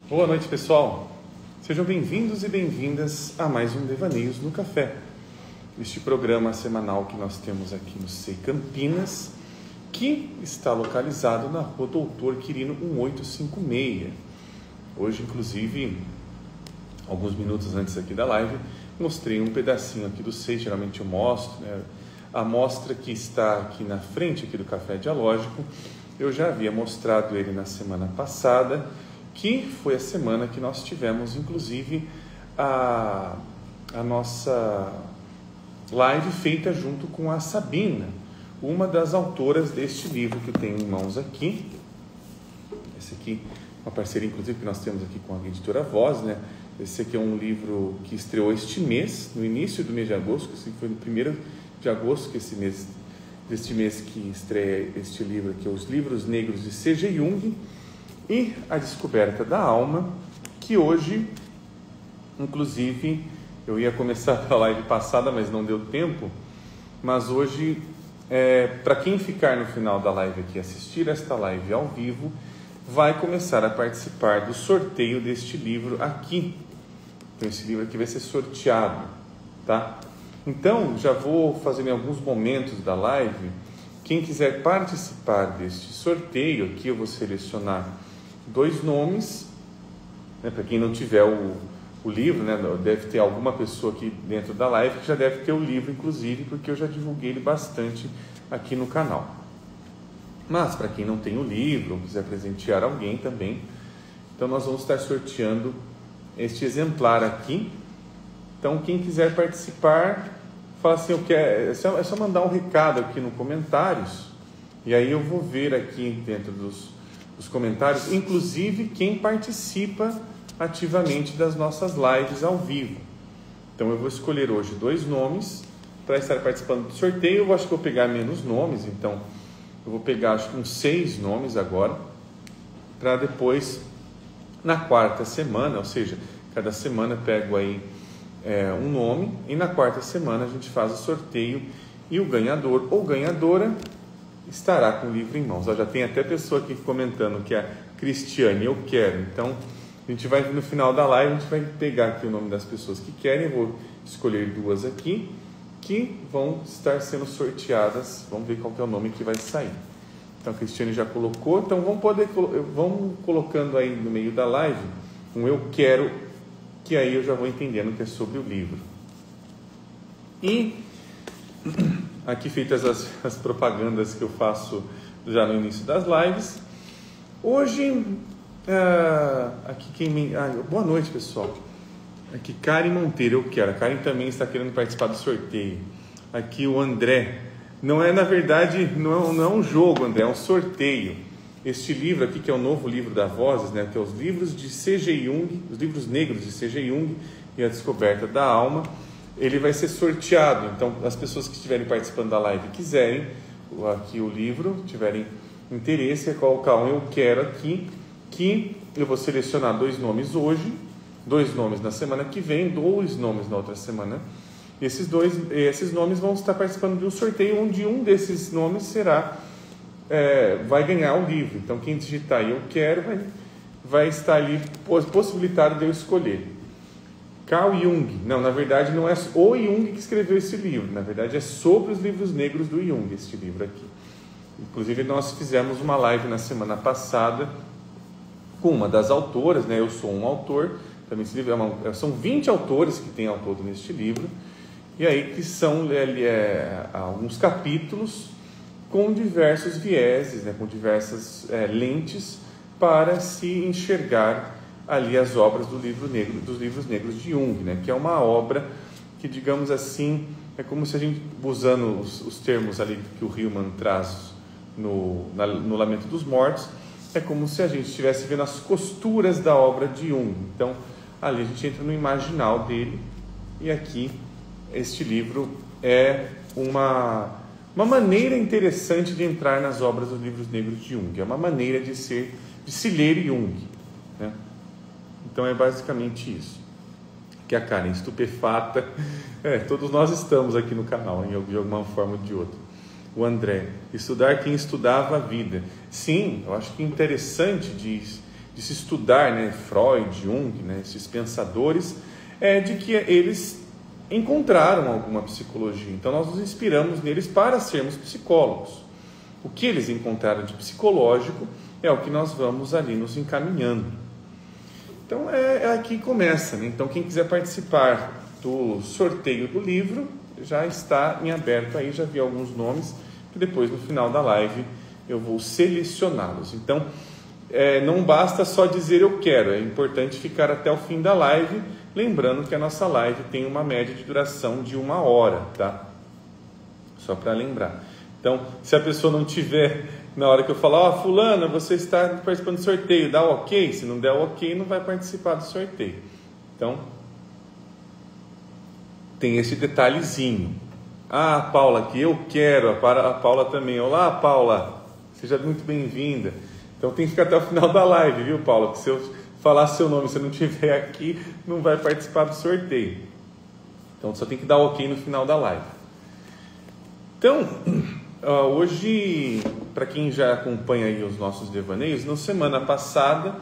Boa noite, pessoal. Sejam bem-vindos e bem-vindas a mais um Devaneios no Café. Este programa semanal que nós temos aqui no SEI Campinas, que está localizado na Rua Doutor Quirino 1856. Hoje, inclusive, alguns minutos antes aqui da live, mostrei um pedacinho aqui do SEI. Geralmente eu mostro, né? A mostra que está aqui na frente aqui do Café Dialógico, eu já havia mostrado ele na semana passada, que foi a semana que nós tivemos, inclusive, a nossa live feita junto com a Sabina, uma das autoras deste livro que eu tenho em mãos aqui. Esse aqui, uma parceria, inclusive, que nós temos aqui com a editora Voz, né? Esse aqui é um livro que estreou este mês, no início do mês de agosto, que foi no 1º de agosto, que deste mês que estreia este livro aqui, Os Livros Negros de C.G. Jung, e A Descoberta da Alma, que hoje, inclusive, eu ia começar a live passada, mas não deu tempo, mas hoje, para quem ficar no final da live aqui, assistir esta live ao vivo, vai começar a participar do sorteio deste livro aqui. Então, esse livro aqui vai ser sorteado, tá? Então, já vou fazer em alguns momentos da live. Quem quiser participar deste sorteio aqui, eu vou selecionar 2 nomes, né? Para quem não tiver o livro, né? Deve ter alguma pessoa aqui dentro da live que já deve ter o livro, inclusive, porque eu já divulguei ele bastante aqui no canal. Mas, para quem não tem o livro, ou quiser presentear alguém também, então nós vamos estar sorteando este exemplar aqui. Então, quem quiser participar, fala assim, é só mandar um recado aqui no comentários, e aí eu vou ver aqui dentro dos comentários, inclusive quem participa ativamente das nossas lives ao vivo. Então, eu vou escolher hoje 2 nomes para estar participando do sorteio. Eu acho que vou pegar menos nomes, então eu vou pegar acho que uns 6 nomes agora, para depois, na 4ª semana, ou seja, cada semana eu pego aí um nome, e na 4ª semana a gente faz o sorteio, e o ganhador ou ganhadora estará com o livro em mãos. Já tem até pessoa aqui comentando que é a Cristiane, eu quero. Então, a gente vai, no final da live, a gente vai pegar aqui o nome das pessoas que querem. Eu vou escolher 2 aqui, que vão estar sendo sorteadas. Vamos ver qual que é o nome que vai sair. Então, a Cristiane já colocou. Então, vamos colocando aí no meio da live um eu quero, que aí eu já vou entendendo que é sobre o livro. E aqui feitas as propagandas que eu faço já no início das lives. Hoje, aqui boa noite, pessoal. Aqui Karen Monteiro, eu quero. A Karen também está querendo participar do sorteio. Aqui o André. Não é, na verdade, não é um jogo, André, é um sorteio. Este livro aqui, que é o novo livro da Vozes, né, que é os livros de C.G. Jung, os livros negros de C.G. Jung e A Descoberta da Alma, ele vai ser sorteado. Então, as pessoas que estiverem participando da live quiserem aqui o livro, tiverem interesse, é colocar um eu quero aqui, que eu vou selecionar 2 nomes hoje, 2 nomes na semana que vem, 2 nomes na outra semana. Esses nomes vão estar participando de um sorteio, onde um desses nomes vai ganhar o livro. Então, quem digitar eu quero vai estar ali possibilitado de eu escolher. Carl Jung. Não, na verdade não é o Jung que escreveu esse livro, na verdade é sobre os livros negros do Jung, este livro aqui. Inclusive nós fizemos uma live na semana passada com uma das autoras, né? Eu sou um autor, também esse livro são 20 autores que tem ao todo neste livro, e aí que são alguns capítulos com diversos vieses, né, com diversas lentes, para se enxergar ali as obras dos livros negros de Jung, né, que é uma obra que, digamos assim, é como se a gente, usando os termos ali que o Hillman traz no Lamento dos Mortos, é como se a gente estivesse vendo as costuras da obra de Jung. Então, ali a gente entra no imaginal dele, e aqui este livro é uma maneira interessante de entrar nas obras dos livros negros de Jung, é uma maneira de se ler Jung, né? Então é basicamente isso. Que a Karen, estupefata, todos nós estamos aqui no canal, de alguma forma ou de outra. O André, estudar quem estudava a vida. Sim, eu acho que é interessante de se estudar, né, Freud, Jung, né, esses pensadores, é de que eles encontraram alguma psicologia. Então nós nos inspiramos neles para sermos psicólogos. O que eles encontraram de psicológico é o que nós vamos ali nos encaminhando. Então é aqui que começa, né? Então quem quiser participar do sorteio do livro já está em aberto aí, já vi alguns nomes que depois no final da live eu vou selecioná-los. Então não basta só dizer eu quero, é importante ficar até o fim da live, lembrando que a nossa live tem uma média de duração de 1 hora, tá? Só para lembrar. Então, se a pessoa não tiver, na hora que eu falar, fulana, você está participando do sorteio, dá o ok? Se não der o ok, não vai participar do sorteio. Então, tem esse detalhezinho. Ah, Paula, que eu quero, a Paula também. Olá, Paula, seja muito bem-vinda. Então, tem que ficar até o final da live, viu, Paula? Que se eu falar seu nome, se você não estiver aqui, não vai participar do sorteio. Então, só tem que dar ok no final da live. Então, hoje, para quem já acompanha aí os nossos devaneios, na semana passada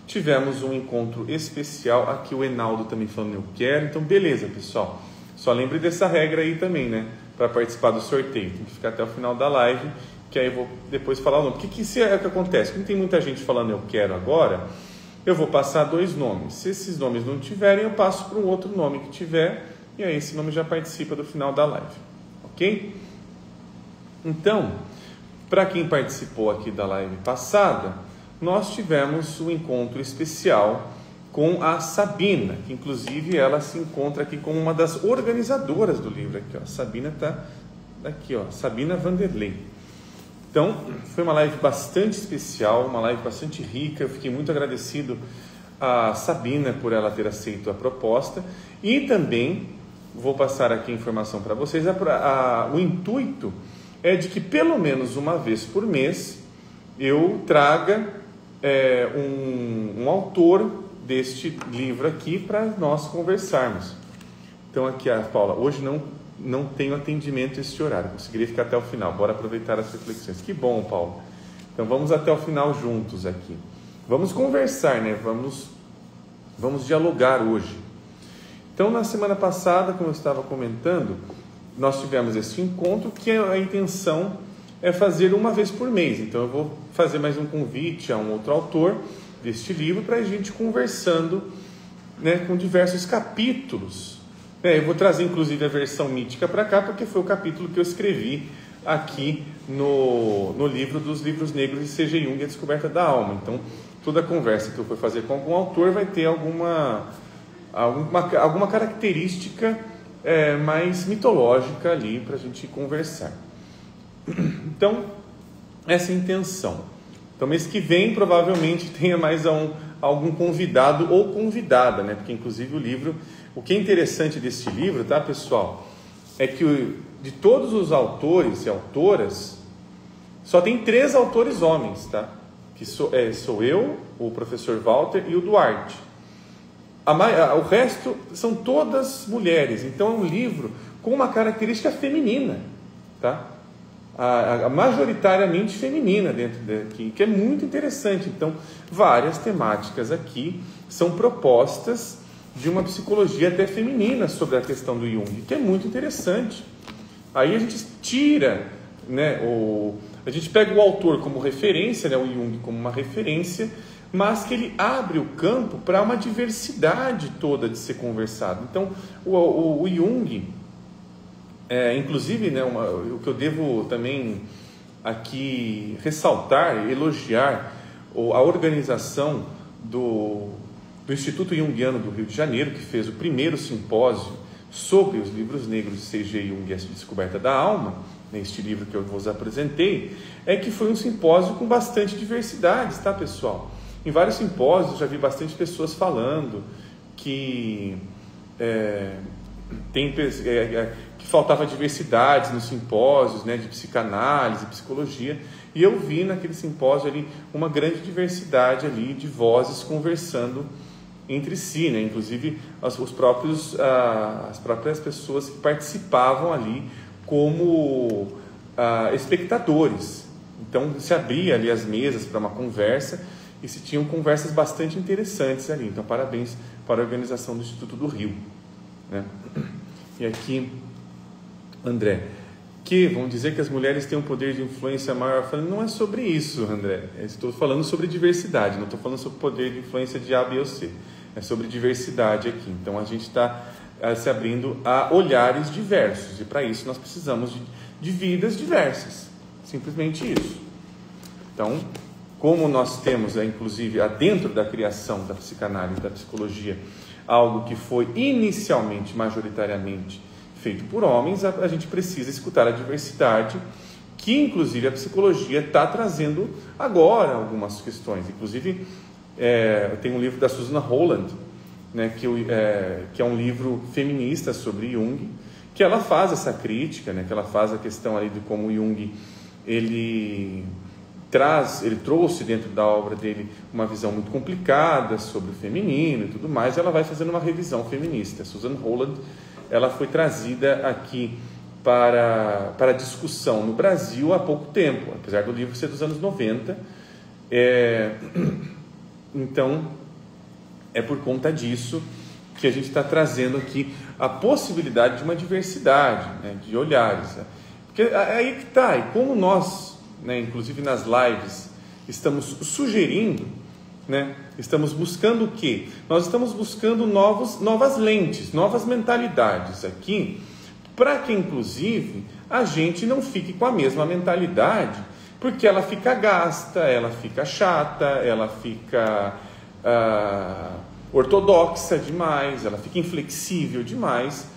tivemos um encontro especial. Aqui o Enaldo também falando eu quero. Então, beleza, pessoal. Só lembre dessa regra aí também, né? Para participar do sorteio. Tem que ficar até o final da live, que aí eu vou depois falar o nome. Porque isso é o que acontece. Como tem muita gente falando eu quero agora, eu vou passar 2 nomes. Se esses nomes não tiverem, eu passo para um outro nome que tiver, e aí esse nome já participa do final da live. Ok? Então, para quem participou aqui da live passada, nós tivemos um encontro especial com a Sabina, que inclusive ela se encontra aqui como uma das organizadoras do livro. Aqui, ó. A Sabina está aqui, ó, Sabina Vanderlei. Então, foi uma live bastante especial, uma live bastante rica. Eu fiquei muito agradecido a Sabina por ela ter aceito a proposta. E também, vou passar aqui a informação para vocês, o intuito é de que pelo menos uma vez por mês eu traga um autor deste livro aqui para nós conversarmos. Então aqui a Paula, hoje não tenho atendimento esse horário, conseguiria ficar até o final, bora aproveitar as reflexões. Que bom, Paulo. Então vamos até o final juntos aqui. Vamos conversar, né? Vamos dialogar hoje. Então na semana passada, como eu estava comentando, nós tivemos esse encontro que a intenção é fazer uma vez por mês. Então eu vou fazer mais um convite a um outro autor deste livro para a gente conversando, né, com diversos capítulos. Eu vou trazer inclusive a versão mítica para cá, porque foi o capítulo que eu escrevi aqui no livro dos livros negros de C.G. Jung, A Descoberta da Alma. Então toda conversa que eu for fazer com algum autor vai ter alguma característica mais mitológica ali para a gente conversar. Então, essa é a intenção. Então, mês que vem, provavelmente, tenha mais algum convidado ou convidada, né? Porque, inclusive, o livro... O que é interessante deste livro, tá, pessoal? É que de todos os autores e autoras, só tem 3 autores homens, tá? Que sou eu, o professor Walter e o Duarte. O resto são todas mulheres. Então, é um livro com uma característica feminina, tá? Majoritariamente feminina dentro daqui, que é muito interessante. Então, várias temáticas aqui são propostas de uma psicologia até feminina sobre a questão do Jung, que é muito interessante. Aí a gente tira, né, a gente pega o autor como referência, né, o Jung como uma referência, mas que ele abre o campo para uma diversidade toda de ser conversado. Então, o Jung... inclusive, né, o que eu devo também aqui ressaltar, elogiar a organização do Instituto Jungiano do Rio de Janeiro, que fez o primeiro simpósio sobre os livros negros de C.G. Jung, A Descoberta da Alma, neste livro que eu vos apresentei, é que foi um simpósio com bastante diversidade, tá, pessoal? Em vários simpósios já vi bastante pessoas falando que que faltava diversidade nos simpósios, né, de psicanálise, psicologia, e eu vi naquele simpósio ali uma grande diversidade ali de vozes conversando entre si, né? Inclusive as próprias pessoas que participavam ali como espectadores. Então se abria ali as mesas para uma conversa e se tinham conversas bastante interessantes ali. Então, parabéns para a organização do Instituto do Rio, né? E aqui, André, que vão dizer que as mulheres têm um poder de influência maior. Eu falei, não é sobre isso, André. Eu estou falando sobre diversidade, não estou falando sobre poder de influência de A, B ou C. É sobre diversidade aqui. Então, a gente está se abrindo a olhares diversos, e para isso nós precisamos de vidas diversas. Simplesmente isso. Então, como nós temos, inclusive, dentro da criação da psicanálise, da psicologia, algo que foi inicialmente, majoritariamente, feito por homens, a gente precisa escutar a diversidade, que inclusive a psicologia está trazendo agora algumas questões. Inclusive, tem um livro da Susan Holland, né, que é um livro feminista sobre Jung, que ela faz essa crítica, né, que ela faz a questão ali de como Jung ele trouxe dentro da obra dele uma visão muito complicada sobre o feminino e tudo mais. Ela vai fazendo uma revisão feminista. Susan Holland, ela foi trazida aqui para discussão no Brasil há pouco tempo, apesar do livro ser dos anos 90. Então, é por conta disso que a gente está trazendo aqui a possibilidade de uma diversidade, né, de olhares. Né? Porque aí que está, e como nós, né, inclusive nas lives, estamos sugerindo, né, estamos buscando o quê? Nós estamos buscando novas lentes, novas mentalidades aqui, para que inclusive a gente não fique com a mesma mentalidade, porque ela fica gasta, ela fica chata, ela fica ortodoxa demais, ela fica inflexível demais,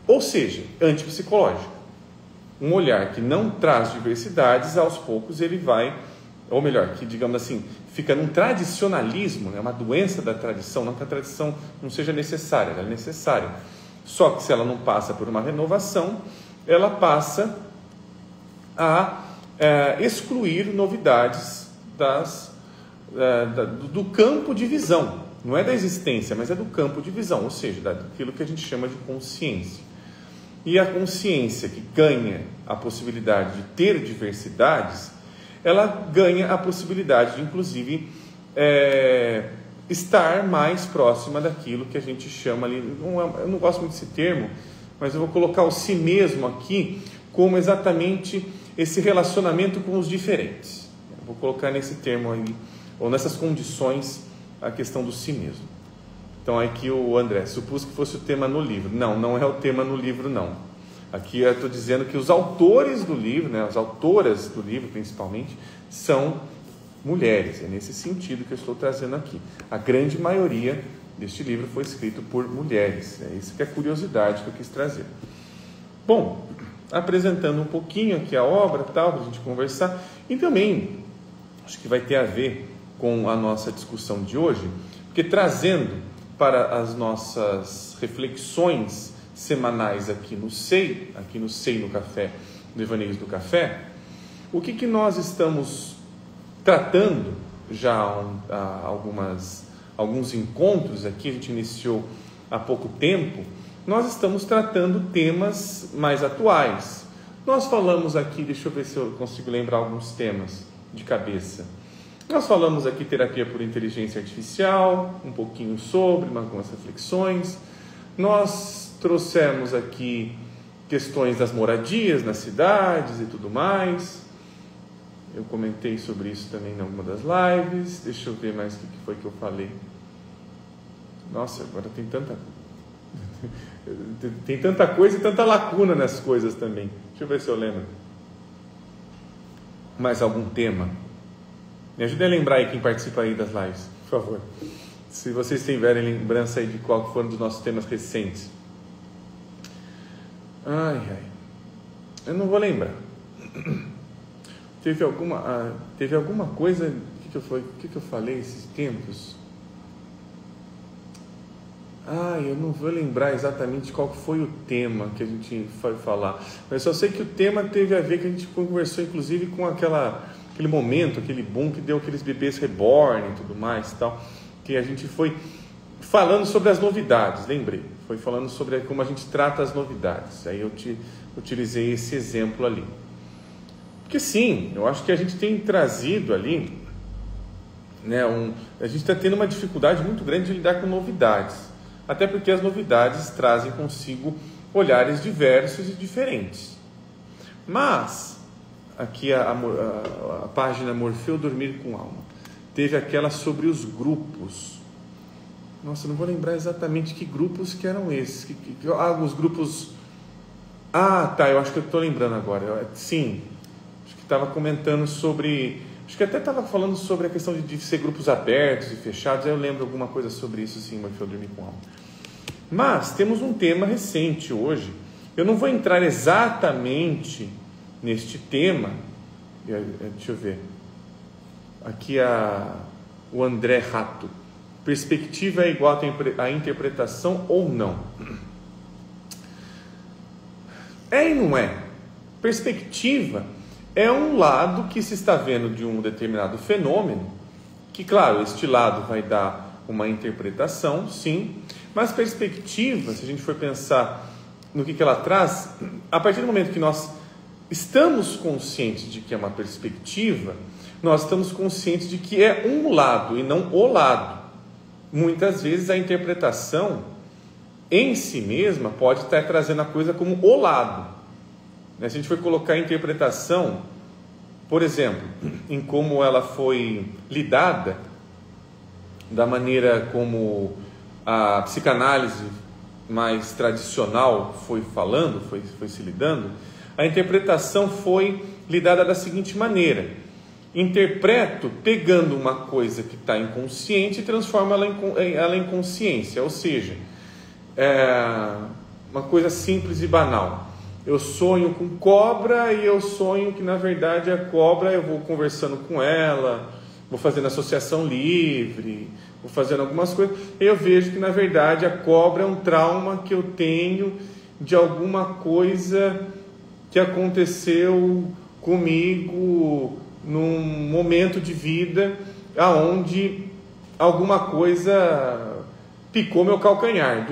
ou seja, antipsicológica. Um olhar que não traz diversidades, aos poucos ele vai, ou melhor, que digamos assim, fica num tradicionalismo, né, uma doença da tradição, não que a tradição não seja necessária, ela é necessária, só que se ela não passa por uma renovação, ela passa a excluir novidades do campo de visão, não é da existência, mas é do campo de visão, ou seja, daquilo que a gente chama de consciência. E a consciência que ganha a possibilidade de ter diversidades, ela ganha a possibilidade de, inclusive, estar mais próxima daquilo que a gente chama ali, eu não gosto muito desse termo, mas eu vou colocar o si mesmo aqui como exatamente esse relacionamento com os diferentes. Eu vou colocar nesse termo aí, ou nessas condições, a questão do si mesmo. Então aqui o André supôs que fosse o tema no livro. Não é o tema no livro, não. Aqui eu estou dizendo que os autores do livro, né, as autoras do livro principalmente, são mulheres. É nesse sentido que eu estou trazendo aqui. A grande maioria deste livro foi escrito por mulheres. É isso que é a curiosidade que eu quis trazer. Bom, apresentando um pouquinho aqui a obra, tal, para a gente conversar, e também acho que vai ter a ver com a nossa discussão de hoje, porque trazendo para as nossas reflexões semanais aqui no SEI no Café, no Devaneios do Café, o que nós estamos tratando já há alguns encontros aqui, a gente iniciou há pouco tempo, nós estamos tratando temas mais atuais. Nós falamos aqui, deixa eu ver se eu consigo lembrar alguns temas de cabeça. Nós falamos aqui terapia por inteligência artificial, um pouquinho sobre, algumas reflexões. Nós trouxemos aqui questões das moradias nas cidades e tudo mais. Eu comentei sobre isso também em alguma das lives. Deixa eu ver mais o que foi que eu falei. Nossa, agora tem tanta coisa e tanta lacuna nas coisas também. Deixa eu ver se eu lembro. Mais algum tema? Me ajude a lembrar aí quem participa aí das lives, por favor. Se vocês tiverem lembrança aí de qual foram dos nossos temas recentes. Eu não vou lembrar. Teve alguma coisa, o que eu falei esses tempos? Eu não vou lembrar exatamente qual foi o tema que a gente foi falar. Mas só sei que o tema teve a ver, que a gente conversou inclusive com aquele momento, aquele boom que deu aqueles bebês reborn e tudo mais e tal, que a gente foi falando sobre as novidades, lembrei, foi falando sobre como a gente trata as novidades, aí eu utilizei esse exemplo ali, porque sim, eu acho que a gente tem trazido ali, né, a gente está tendo uma dificuldade muito grande de lidar com novidades, até porque as novidades trazem consigo olhares diversos e diferentes. Mas, aqui a página Morfeu Dormir com Alma, teve aquela sobre os grupos. Nossa, não vou lembrar exatamente que grupos que eram esses. Os grupos... eu acho que eu estou lembrando agora. Sim, acho que estava comentando sobre... Acho que até estava falando sobre a questão de ser grupos abertos e fechados. Eu lembro alguma coisa sobre isso, sim, Morfeu Dormir com Alma. Mas temos um tema recente hoje. Eu não vou entrar exatamente neste tema. Deixa eu ver. Aqui o André Rato. Perspectiva é igual à interpretação ou não? É e não é. Perspectiva é um lado que se está vendo de um determinado fenômeno, que, claro, este lado vai dar uma interpretação, sim, mas perspectiva, se a gente for pensar no que ela traz, a partir do momento que nós estamos conscientes de que é uma perspectiva, nós estamos conscientes de que é um lado e não o lado. Muitas vezes a interpretação em si mesma pode estar trazendo a coisa como o lado. Se a gente for colocar a interpretação, por exemplo, em como ela foi lidada, da maneira como a psicanálise mais tradicional foi falando, foi se lidando, a interpretação foi lidada da seguinte maneira: interpreto pegando uma coisa que está inconsciente e transformo ela em consciência, ou seja, uma coisa simples e banal. Eu sonho com cobra e eu sonho que na verdade a cobra, eu vou conversando com ela, vou fazendo associação livre, vou fazendo algumas coisas, e eu vejo que na verdade a cobra é um trauma que eu tenho de alguma coisa que aconteceu comigo num momento de vida aonde alguma coisa picou meu calcanhar,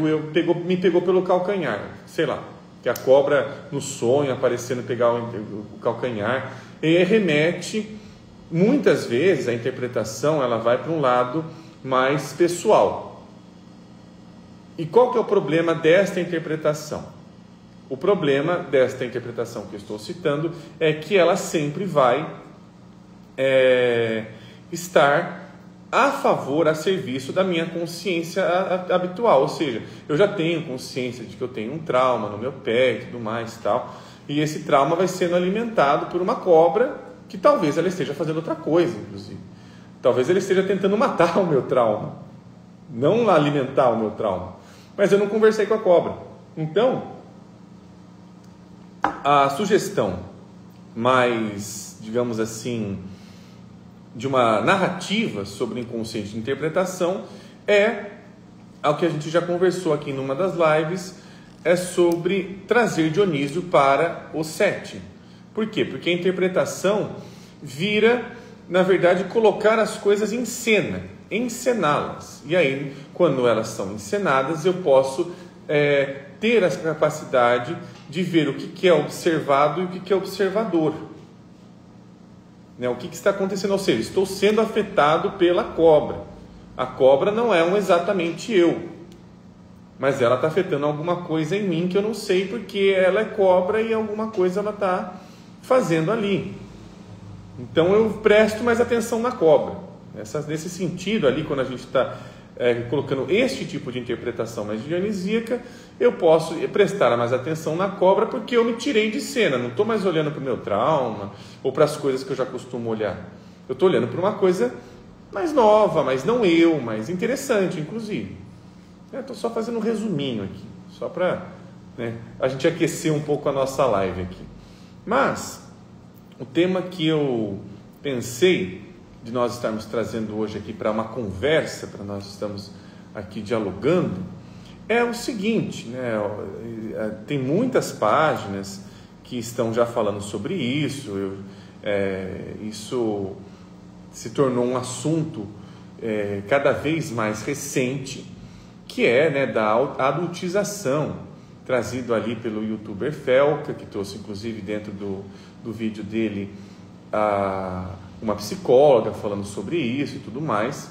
me pegou pelo calcanhar, sei lá, que a cobra no sonho aparecendo pegar o calcanhar, e remete, muitas vezes a interpretação ela vai para um lado mais pessoal. E qual que é o problema desta interpretação? O problema desta interpretação que eu estou citando é que ela sempre vai estar a favor, a serviço da minha consciência habitual, ou seja, eu já tenho consciência de que eu tenho um trauma no meu pé e tudo mais e tal, e esse trauma vai sendo alimentado por uma cobra que talvez ela esteja fazendo outra coisa, inclusive. Talvez ela esteja tentando matar o meu trauma, não alimentar o meu trauma, mas eu não conversei com a cobra. Então, a sugestão mais, digamos assim, de uma narrativa sobre o inconsciente de interpretação é ao que a gente já conversou aqui numa das lives, é sobre trazer Dionísio para o setting. Por quê? Porque a interpretação vira, na verdade, colocar as coisas em cena, encená-las. E aí, quando elas são encenadas, eu posso ter essa capacidade de ver o que é observado e o que é observador. O que está acontecendo? Ou seja, estou sendo afetado pela cobra. A cobra não é exatamente eu, mas ela está afetando alguma coisa em mim que eu não sei, porque ela é cobra e alguma coisa ela está fazendo ali. Então eu presto mais atenção na cobra. Nesse sentido ali, quando a gente está colocando este tipo de interpretação mais dionisíaca, eu posso prestar mais atenção na cobra porque eu me tirei de cena, não estou mais olhando para o meu trauma ou para as coisas que eu já costumo olhar. Eu estou olhando para uma coisa mais nova, mas não eu, mais interessante, inclusive. Estou só fazendo um resuminho aqui, só para a gente aquecer um pouco a nossa live aqui. Mas o tema que eu pensei de nós estarmos trazendo hoje aqui para uma conversa, para nós estamos aqui dialogando, é o seguinte, tem muitas páginas que estão já falando sobre isso, isso se tornou um assunto cada vez mais recente, que é da adultização, trazido ali pelo youtuber Felca, que trouxe inclusive dentro do vídeo dele uma psicóloga falando sobre isso e tudo mais.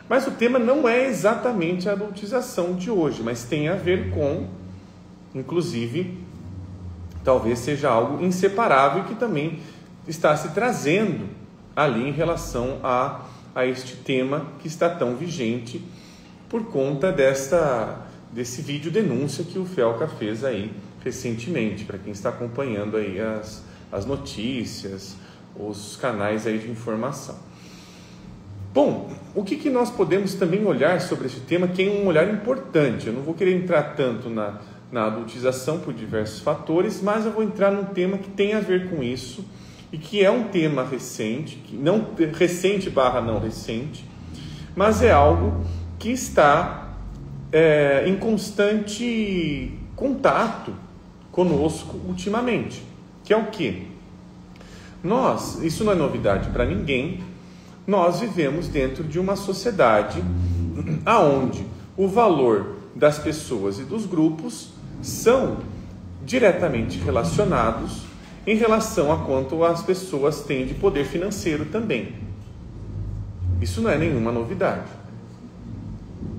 Mas o tema não é exatamente a adultização de hoje, mas tem a ver com, inclusive, talvez seja algo inseparável que também está se trazendo ali em relação a este tema que está tão vigente por conta desse vídeo denúncia que o Felca fez aí recentemente, para quem está acompanhando aí as notícias, os canais aí de informação. Bom, o que nós podemos também olhar sobre esse tema, que é um olhar importante. Eu não vou querer entrar tanto na adultização por diversos fatores, mas eu vou entrar num tema que tem a ver com isso e que é um tema recente, não recente, mas é algo que está em constante contato conosco ultimamente, que é o quê? Isso não é novidade para ninguém, nós vivemos dentro de uma sociedade aonde o valor das pessoas e dos grupos são diretamente relacionados em relação a quanto as pessoas têm de poder financeiro também. Isso não é nenhuma novidade.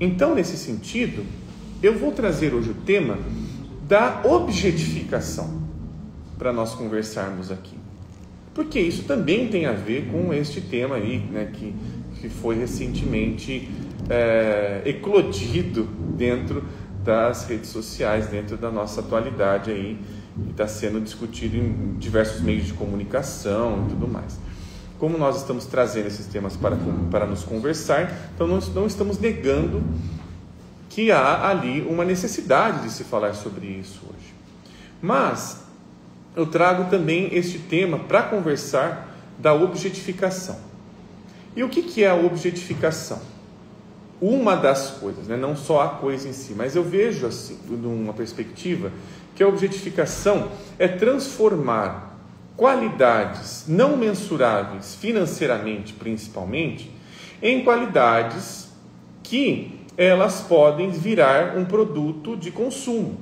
Então, nesse sentido, eu vou trazer hoje o tema da objetificação para nós conversarmos aqui. Porque isso também tem a ver com este tema aí, né, que foi recentemente eclodido dentro das redes sociais, dentro da nossa atualidade aí, e está sendo discutido em diversos meios de comunicação e tudo mais. Como nós estamos trazendo esses temas para nos conversar, então não estamos negando que há ali uma necessidade de se falar sobre isso hoje. Mas eu trago também este tema para conversar da objetificação. E o que é a objetificação? Uma das coisas, né? Não só a coisa em si, mas eu vejo assim, de uma perspectiva, que a objetificação é transformar qualidades não mensuráveis financeiramente, principalmente, em qualidades que elas podem virar um produto de consumo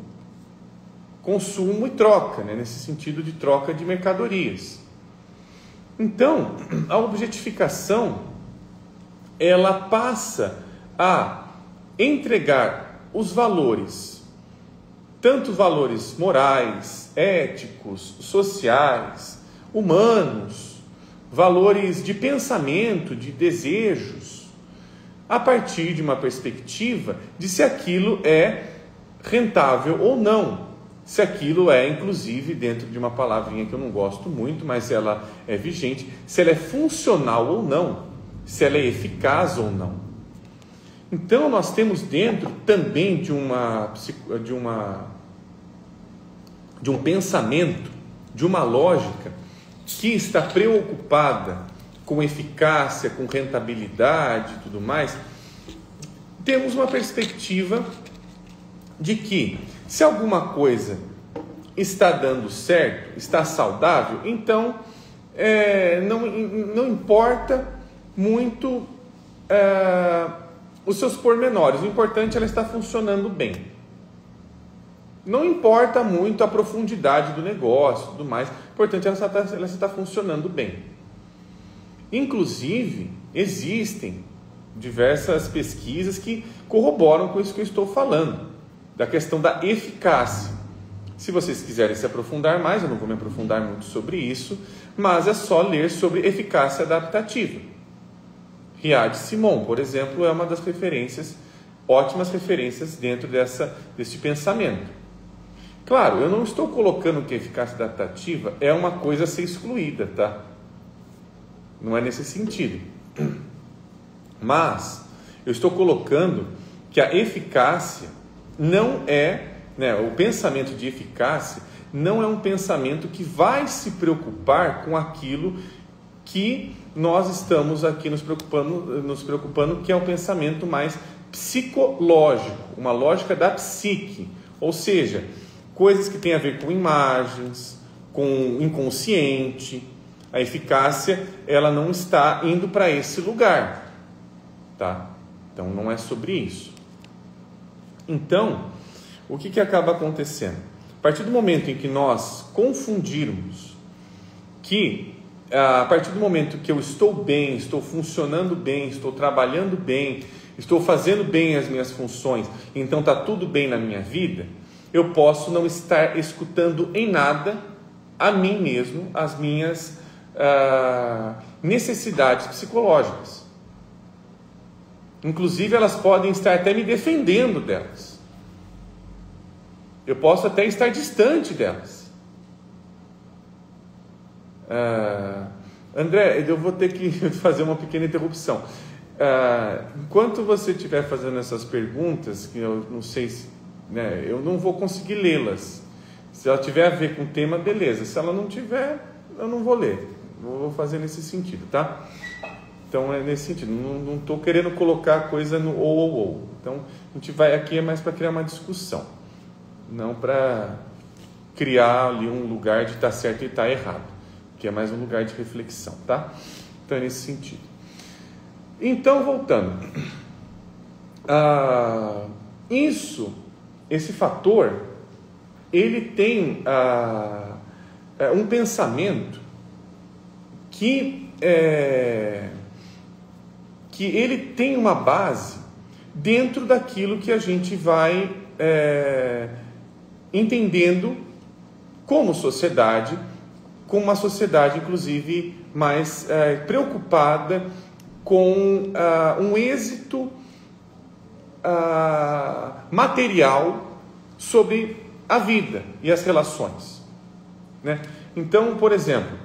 e troca, né? Nesse sentido de troca de mercadorias. Então, a objetificação, ela passa a entregar os valores, tanto valores morais, éticos, sociais, humanos, valores de pensamento, de desejos, a partir de uma perspectiva de se aquilo é rentável ou não. Se aquilo é, inclusive, dentro de uma palavrinha que eu não gosto muito, mas ela é vigente, se ela é funcional ou não, se ela é eficaz ou não. Então, nós temos dentro também de um pensamento, de uma lógica que está preocupada com eficácia, com rentabilidade e tudo mais, temos uma perspectiva de que se alguma coisa está dando certo, está saudável, então não importa muito os seus pormenores, o importante é ela estar funcionando bem. Não importa muito a profundidade do negócio e tudo mais, o importante é ela estar funcionando bem. Inclusive, existem diversas pesquisas que corroboram com isso que eu estou falando, da questão da eficácia. Se vocês quiserem se aprofundar mais, eu não vou me aprofundar muito sobre isso, mas é só ler sobre eficácia adaptativa. Riad Simon, por exemplo, é uma das referências, ótimas referências dentro deste pensamento. Claro, eu não estou colocando que a eficácia adaptativa é uma coisa a ser excluída, tá? Não é nesse sentido. Mas eu estou colocando que a eficácia não é, o pensamento de eficácia não é um pensamento que vai se preocupar com aquilo que nós estamos aqui nos preocupando, que é um pensamento mais psicológico, uma lógica da psique, ou seja, coisas que têm a ver com imagens, com inconsciente. A eficácia, ela não está indo para esse lugar, tá? Então, não é sobre isso. Então, o que acaba acontecendo? A partir do momento em que nós confundirmos que a partir do momento que eu estou bem, estou funcionando bem, estou trabalhando bem, estou fazendo bem as minhas funções, então está tudo bem na minha vida, eu posso não estar escutando em nada a mim mesmo, as minhas necessidades psicológicas. Inclusive, elas podem estar até me defendendo delas. Eu posso até estar distante delas. André, eu vou ter que fazer uma pequena interrupção. Enquanto você estiver fazendo essas perguntas, que eu não sei se, né, eu não vou conseguir lê-las. Se ela tiver a ver com o tema, beleza. Se ela não tiver, eu não vou ler. Vou fazer nesse sentido, tá? Então é nesse sentido. Não estou querendo colocar coisa no ou. Então a gente vai aqui é mais para criar uma discussão, não para criar ali um lugar de estar certo e estar errado, que é mais um lugar de reflexão, tá? Então é nesse sentido. Então, voltando, esse fator, ele tem um pensamento que ele tem uma base dentro daquilo que a gente vai entendendo como sociedade, como uma sociedade, inclusive, mais preocupada com um êxito material sobre a vida e as relações, né? Então, por exemplo,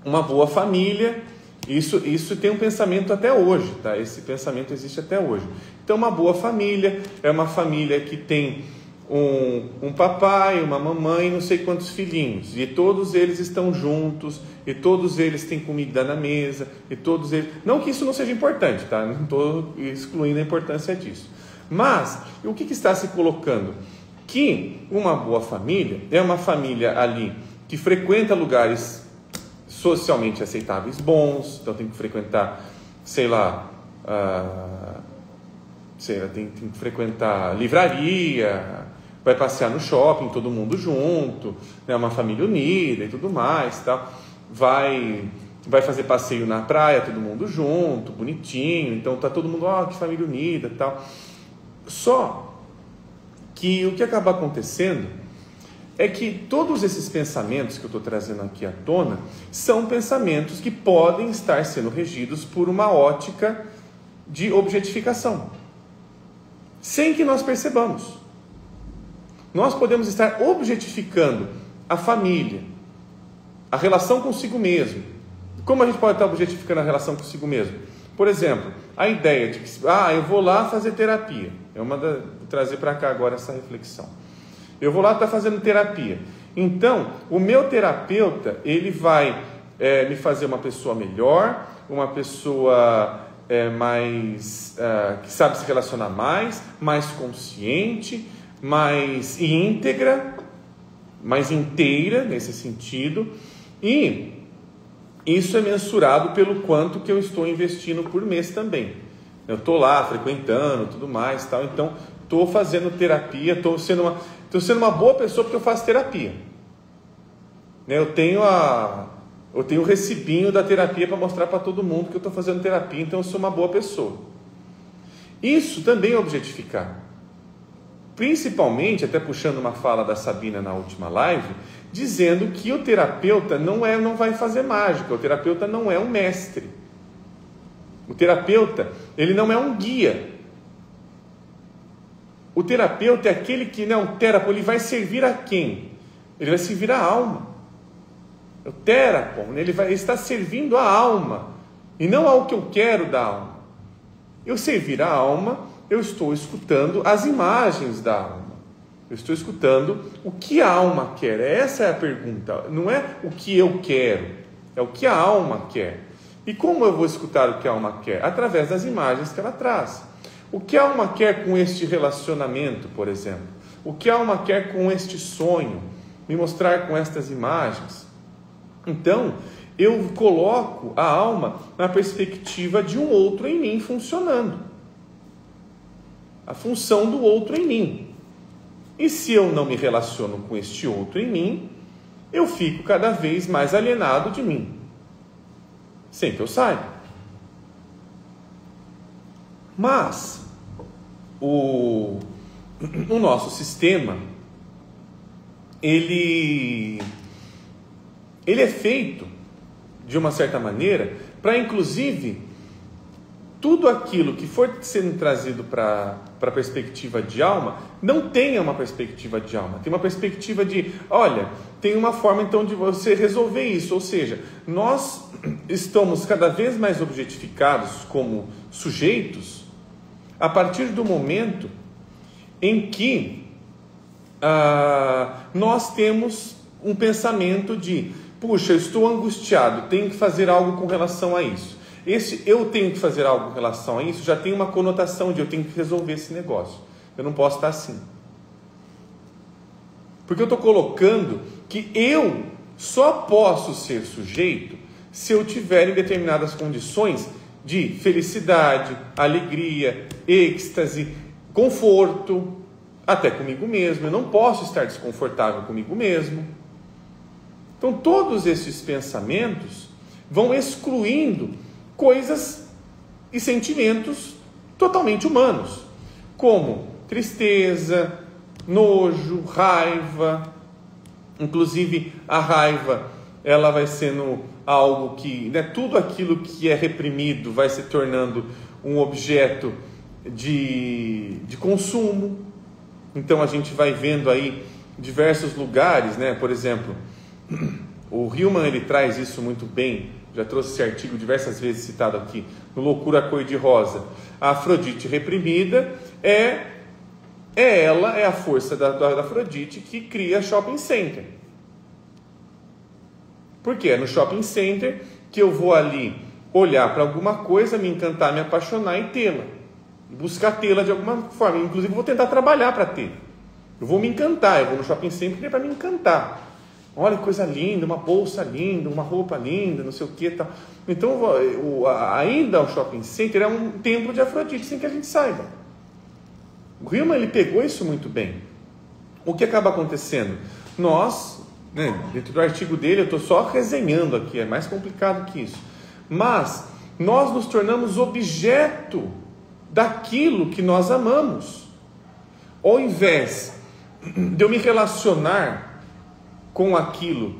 uma boa família, isso tem um pensamento até hoje, tá? Esse pensamento existe até hoje. Então, uma boa família é uma família que tem um papai, uma mamãe, não sei quantos filhinhos, e todos eles estão juntos, e todos eles têm comida na mesa, e todos eles... Não que isso não seja importante, tá? Não estou excluindo a importância disso. Mas, o que está se colocando? Que uma boa família é uma família ali que frequenta lugares socialmente aceitáveis, bons, então tem que frequentar, tem que frequentar livraria, vai passear no shopping, todo mundo junto, né, uma família unida e tudo mais, tá? Vai fazer passeio na praia, todo mundo junto, bonitinho, então tá todo mundo, que família unida, tal. Só que o que acaba acontecendo é que todos esses pensamentos que eu estou trazendo aqui à tona são pensamentos que podem estar sendo regidos por uma ótica de objetificação, sem que nós percebamos. Nós podemos estar objetificando a família, a relação consigo mesmo. Como a gente pode estar objetificando a relação consigo mesmo? Por exemplo, a ideia de que eu vou lá fazer terapia. Vou trazer para cá agora essa reflexão. Eu vou lá estar fazendo terapia. Então, o meu terapeuta, ele vai me fazer uma pessoa melhor, uma pessoa mais que sabe se relacionar mais consciente, mais íntegra, mais inteira nesse sentido, e isso é mensurado pelo quanto que eu estou investindo por mês também. Eu estou lá frequentando, tudo mais, tal. Então estou fazendo terapia, estou sendo uma boa pessoa porque eu faço terapia. Eu tenho o recibinho da terapia para mostrar para todo mundo que eu estou fazendo terapia, então eu sou uma boa pessoa. Isso também é objetificar. Principalmente, até puxando uma fala da Sabina na última live, dizendo que o terapeuta não vai fazer mágica, o terapeuta não é um mestre. O terapeuta, ele não é um guia. O terapeuta é aquele que, ele vai servir a quem? Ele vai servir a alma. O terapon, ele está servindo a alma, e não ao que eu quero da alma. Eu servir a alma, eu estou escutando as imagens da alma. Eu estou escutando o que a alma quer. Essa é a pergunta. Não é o que eu quero, é o que a alma quer. E como eu vou escutar o que a alma quer? Através das imagens que ela traz. O que a alma quer com este relacionamento, por exemplo? O que a alma quer com este sonho? Me mostrar com estas imagens. Então, eu coloco a alma na perspectiva de um outro em mim funcionando. A função do outro em mim. E se eu não me relaciono com este outro em mim, eu fico cada vez mais alienado de mim. sem que eu saiba. Mas o nosso sistema, ele é feito de uma certa maneira para, inclusive, tudo aquilo que for sendo trazido para a perspectiva de alma, não tenha uma perspectiva de alma, tem uma perspectiva de, olha, tem uma forma então de você resolver isso, ou seja, nós estamos cada vez mais objetificados como sujeitos a partir do momento em que nós temos um pensamento de, puxa, eu estou angustiado, tenho que fazer algo com relação a isso. Esse eu tenho que fazer algo com relação a isso já tem uma conotação de eu tenho que resolver esse negócio. Eu não posso estar assim. Porque eu estou colocando que eu só posso ser sujeito se eu tiver em determinadas condições de felicidade, alegria, êxtase, conforto, até comigo mesmo. Eu não posso estar desconfortável comigo mesmo. Então todos esses pensamentos vão excluindo coisas e sentimentos totalmente humanos, como tristeza, nojo, raiva. Inclusive a raiva, ela vai sendo algo que, tudo aquilo que é reprimido vai se tornando um objeto de consumo. Então a gente vai vendo aí diversos lugares, por exemplo, o Hillman, ele traz isso muito bem. Já trouxe esse artigo diversas vezes citado aqui, no Loucura Cor-de-Rosa. A Afrodite reprimida é a força da Afrodite que cria shopping center. Por quê? É no shopping center que eu vou ali olhar para alguma coisa, me encantar, me apaixonar e tê-la. Buscar tê-la de alguma forma. Inclusive vou tentar trabalhar para ter. Eu vou me encantar, eu vou no shopping center para me encantar. Olha que coisa linda, uma bolsa linda, uma roupa linda, não sei o que tal. Então, ainda o shopping center é um templo de Afrodite, sem que a gente saiba. O Hillman, ele pegou isso muito bem. O que acaba acontecendo? Nós, dentro do artigo dele, eu estou só resenhando aqui, é mais complicado que isso. Mas nós nos tornamos objeto daquilo que nós amamos. Ao invés de eu me relacionar com aquilo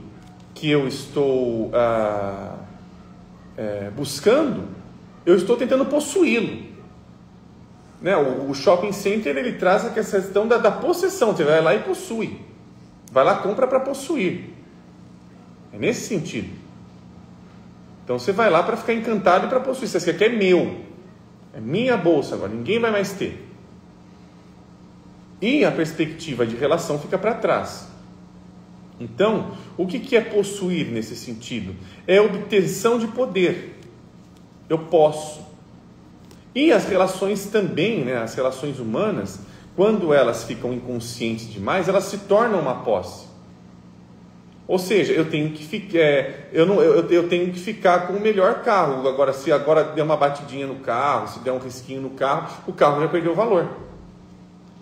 que eu estou buscando, eu estou tentando possuí-lo. O shopping center, ele traz a questão da possessão. Você vai lá e possui. Vai lá, compra para possuir. É nesse sentido. Então você vai lá para ficar encantado e para possuir. Você quer, é meu. É minha bolsa agora, ninguém vai mais ter. E a perspectiva de relação fica para trás. Então, o que é possuir nesse sentido? É obtenção de poder. Eu posso. E as relações também, as relações humanas, quando elas ficam inconscientes demais, elas se tornam uma posse. Ou seja, eu tenho que ficar com o melhor carro. Agora, se agora der uma batidinha no carro, se der um risquinho no carro, o carro já perdeu o valor.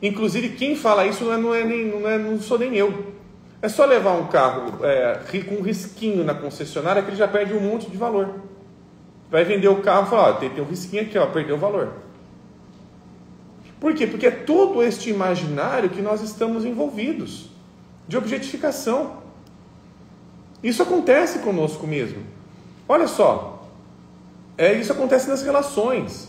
Inclusive, quem fala isso não sou nem eu. É só levar um carro com um risquinho na concessionária que ele já perde um monte de valor. Vai vender o carro e fala, tem um risquinho aqui, perdeu o valor. Por quê? Porque é todo este imaginário que nós estamos envolvidos, de objetificação. Isso acontece conosco mesmo. Olha só, isso acontece nas relações.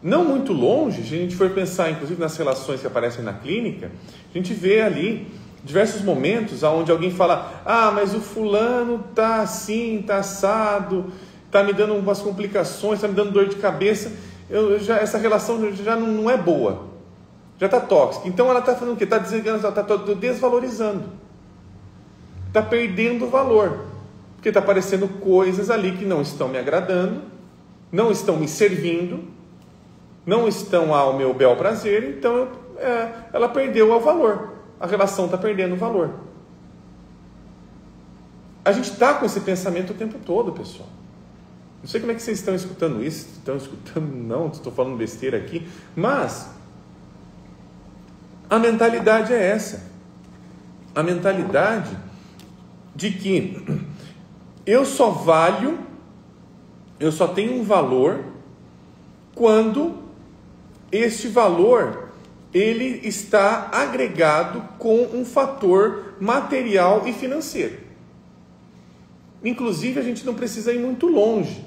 Não muito longe, se a gente for pensar, inclusive, nas relações que aparecem na clínica, a gente vê ali diversos momentos onde alguém fala, mas o fulano está assim, está assado, está me dando umas complicações, está me dando dor de cabeça, essa relação já não é boa, já está tóxica. Então ela está fazendo o quê? Está desvalorizando, está perdendo valor, porque está aparecendo coisas ali que não estão me agradando, não estão me servindo, não estão ao meu bel prazer, então ela perdeu o valor. A relação está perdendo o valor. A gente está com esse pensamento o tempo todo, pessoal. Não sei como é que vocês estão escutando isso. Estão escutando? Não, estou falando besteira aqui. Mas a mentalidade é essa. A mentalidade de que eu só valho eu só tenho um valor quando este valor ele está agregado com um fator material e financeiro. Inclusive, a gente não precisa ir muito longe.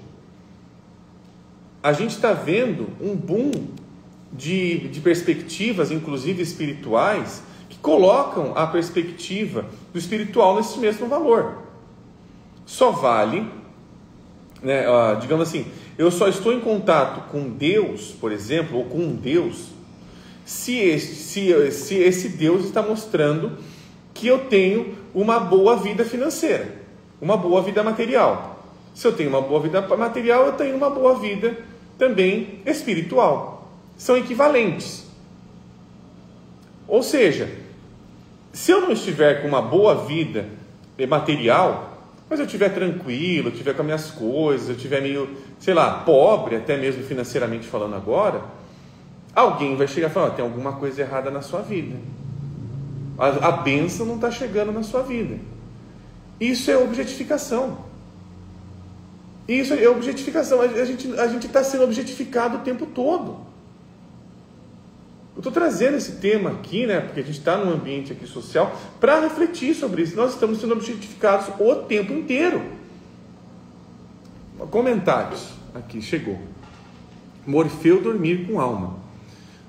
A gente está vendo um boom de perspectivas, inclusive espirituais, que colocam a perspectiva do espiritual nesse mesmo valor. Só vale, né, digamos assim, eu só estou em contato com Deus, por exemplo, ou com um Deus, se esse Deus está mostrando que eu tenho uma boa vida financeira, uma boa vida material. Se eu tenho uma boa vida material, eu tenho uma boa vida também espiritual. São equivalentes. Ou seja, se eu não estiver com uma boa vida material, mas eu estiver tranquilo, eu estiver com as minhas coisas, eu estiver meio, sei lá, pobre, até mesmo financeiramente falando agora, alguém vai chegar e falar, tem alguma coisa errada na sua vida. A bênção não está chegando na sua vida. Isso é objetificação. Isso é objetificação. A gente está sendo objetificado o tempo todo. Eu estou trazendo esse tema aqui, né, porque a gente está num ambiente aqui social, para refletir sobre isso. Nós estamos sendo objetificados o tempo inteiro. Comentários. Aqui, chegou. Morfeu dormir com alma.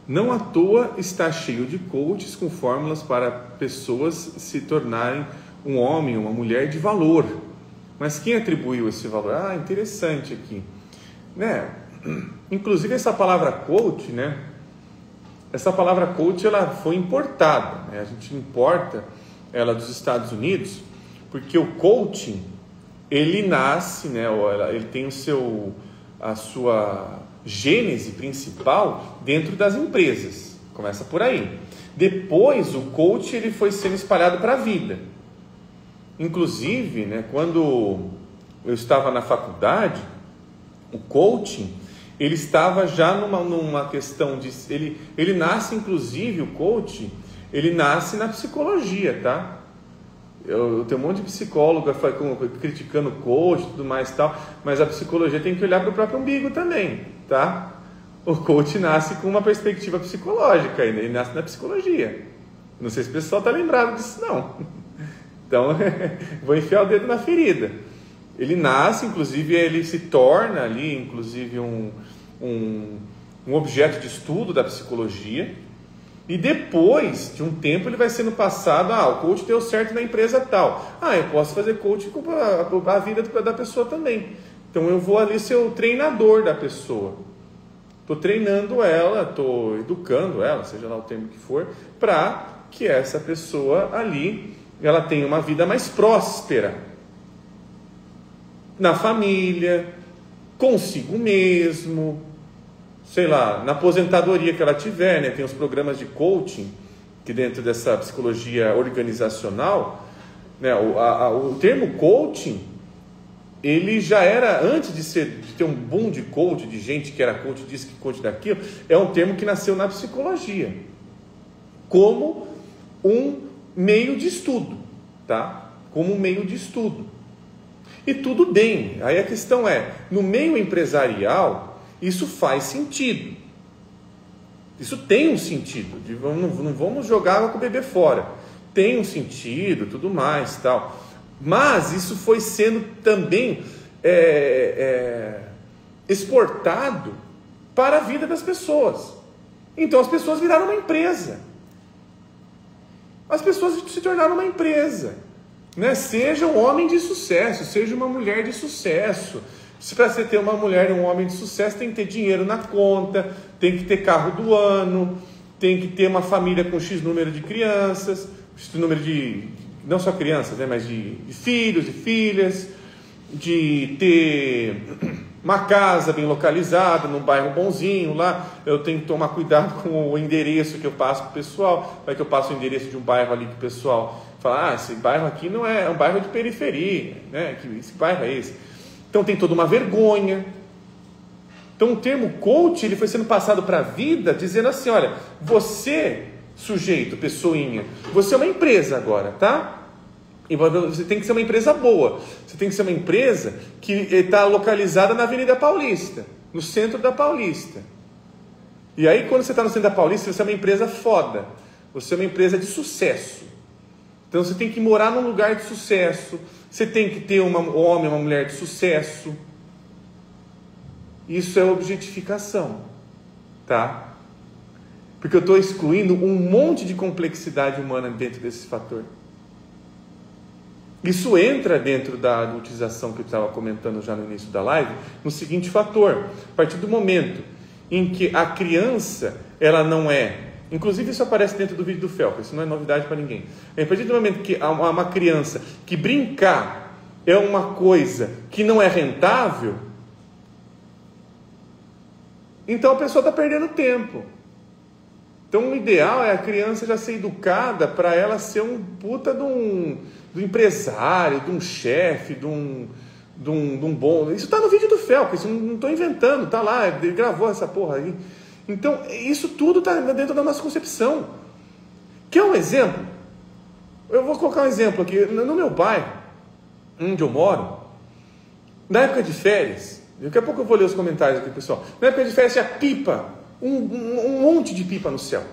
Não à toa está cheio de coaches com fórmulas para pessoas se tornarem um homem, uma mulher de valor. Mas quem atribuiu esse valor? Ah, interessante aqui. Né? Inclusive essa palavra coach, né? Essa palavra coach ela foi importada. Né? A gente importa ela dos Estados Unidos, porque o coaching, ele nasce, né? Ele tem a sua gênese principal dentro das empresas. Começa por aí. Depois o coach ele foi sendo espalhado para a vida. Inclusive, né, quando eu estava na faculdade, o coaching ele estava já numa questão de ele nasce, inclusive o coaching ele nasce na psicologia, tá? Eu tenho um monte de psicólogo criticando o coach e tudo mais e tal, mas a psicologia tem que olhar para o próprio umbigo também, tá? O coach nasce com uma perspectiva psicológica, ele nasce na psicologia. Não sei se o pessoal está lembrado disso, não. Então, vou enfiar o dedo na ferida. Ele nasce, inclusive, ele se torna ali, inclusive, um objeto de estudo da psicologia. E depois de um tempo ele vai sendo passado, o coach deu certo na empresa tal. Eu posso fazer coaching com a vida da pessoa também. Então eu vou ali ser o treinador da pessoa. Estou treinando ela, estou educando ela, seja lá o termo que for, para que essa pessoa ali, ela tenha uma vida mais próspera. Na família, consigo mesmo, sei lá, na aposentadoria que ela tiver, né? Tem os programas de coaching, que dentro dessa psicologia organizacional, né? O termo coaching, ele já era, antes de ter um boom de coach, de gente que era coach disso, que coach daquilo, é um termo que nasceu na psicologia, como um meio de estudo, tá? Como um meio de estudo. E tudo bem, aí a questão é, no meio empresarial, isso faz sentido. Isso tem um sentido. Não vamos jogar água com o bebê fora. Tem um sentido, tudo mais, tal. Mas isso foi sendo também exportado para a vida das pessoas. Então as pessoas viraram uma empresa. As pessoas se tornaram uma empresa. Né? Seja um homem de sucesso, seja uma mulher de sucesso. Se para você ter uma mulher e um homem de sucesso, tem que ter dinheiro na conta, tem que ter carro do ano, tem que ter uma família com X número de crianças, X número de, não só crianças, né, mas de filhos e filhas, de ter uma casa bem localizada, num bairro bonzinho lá. Eu tenho que tomar cuidado com o endereço que eu passo para o pessoal, vai que eu passo o endereço de um bairro ali que o pessoal fala, esse bairro aqui não é um bairro de periferia, né? Esse bairro é esse. Então tem toda uma vergonha. Então o termo coach ele foi sendo passado para a vida dizendo assim, olha, você, sujeito, pessoinha, você é uma empresa agora, tá? E você tem que ser uma empresa boa. Você tem que ser uma empresa que está localizada na Avenida Paulista, no centro da Paulista. E aí, quando você está no centro da Paulista, você é uma empresa foda. Você é uma empresa de sucesso. Então, você tem que morar num lugar de sucesso. Você tem que ter um homem, uma mulher de sucesso. Isso é objetificação, tá? Porque eu estou excluindo um monte de complexidade humana dentro desse fator. Isso entra dentro da adultização que eu estava comentando já no início da live, no seguinte fator: a partir do momento em que a criança, ela não é, inclusive isso aparece dentro do vídeo do Felca, isso não é novidade para ninguém. A partir do momento que há uma criança que brincar é uma coisa que não é rentável, então a pessoa está perdendo tempo. Então o ideal é a criança já ser educada para ela ser um puta do empresário, de um chefe, de um bom... Isso está no vídeo do Felca, isso não estou inventando, está lá, ele gravou essa porra aí. Então isso tudo está dentro da nossa concepção. Quer um exemplo? Eu vou colocar um exemplo aqui. No meu bairro, onde eu moro, na época de férias, daqui a pouco eu vou ler os comentários aqui, pessoal. Na época de férias tinha pipa, um monte de pipa no céu.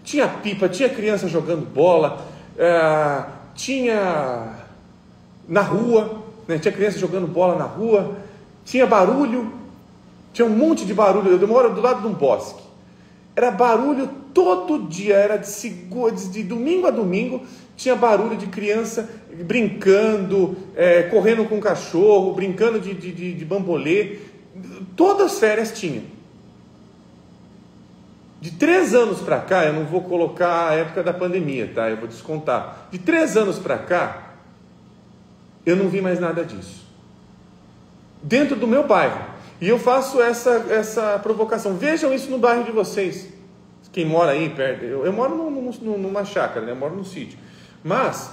Tinha pipa, tinha criança jogando bola, tinha na rua, né? Tinha criança jogando bola na rua, tinha barulho, tinha um monte de barulho. Eu moro do lado de um bosque. Era barulho todo dia, era de domingo a domingo, tinha barulho de criança brincando, correndo com cachorro, brincando de bambolê. Todas as férias tinha. De 3 anos para cá, eu não vou colocar a época da pandemia, tá? Eu vou descontar. De 3 anos para cá, eu não vi mais nada disso. Dentro do meu bairro. E eu faço essa provocação. Vejam isso no bairro de vocês. Quem mora aí perto. Eu moro numa chácara, né? Eu moro num sítio. Mas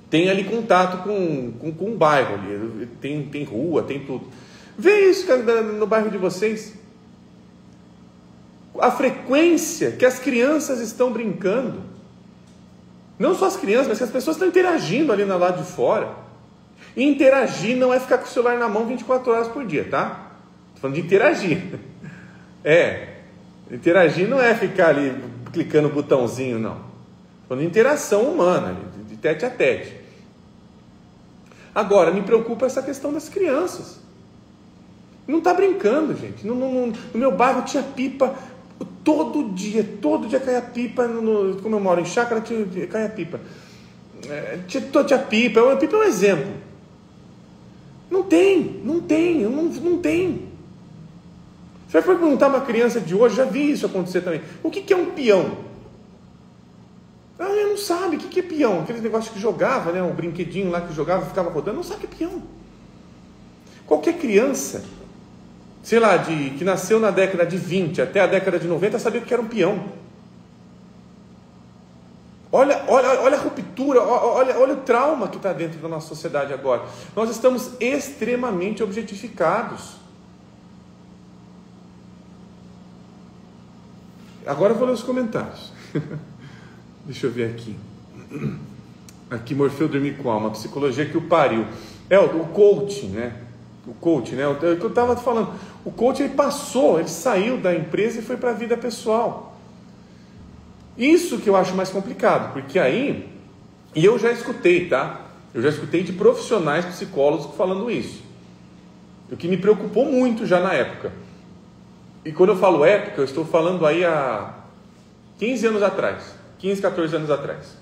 tem ali contato com um bairro ali. Tem rua, tem tudo. Vê isso no bairro de vocês. A frequência que as crianças estão brincando. Não só as crianças, mas que as pessoas estão interagindo ali na lado de fora. E interagir não é ficar com o celular na mão 24 horas por dia, tá? Estou falando de interagir. Interagir não é ficar ali clicando no botãozinho, não. Estou falando de interação humana, de tete a tete. Agora, me preocupa essa questão das crianças. Não está brincando, gente. No meu bairro tinha pipa todo dia caia pipa. Como eu moro em chácara, caia pipa. Tinha pipa. A pipa é um exemplo. Não tem. Você vai perguntar uma criança de hoje, já vi isso acontecer também. O que é um peão? Ele não sabe o que é peão. Aquele negócio que jogava, né? Um brinquedinho lá que jogava, ficava rodando. Não sabe o que é peão. Qualquer criança, sei lá, que nasceu na década de 20 até a década de 90, sabia o que era um peão. Olha a ruptura, olha o trauma que está dentro da nossa sociedade agora. Nós estamos extremamente objetificados. Agora eu vou ler os comentários. Deixa eu ver aqui. Aqui, Morfeu dormir com alma, psicologia que o pariu. O coaching, né? O coach, né? O que eu estava falando. O coach, ele saiu da empresa e foi para a vida pessoal. Isso que eu acho mais complicado, porque aí, e eu já escutei, tá? Eu já escutei de profissionais psicólogos falando isso. O que me preocupou muito já na época. E quando eu falo época, eu estou falando aí há 15 anos atrás, 15, 14 anos atrás.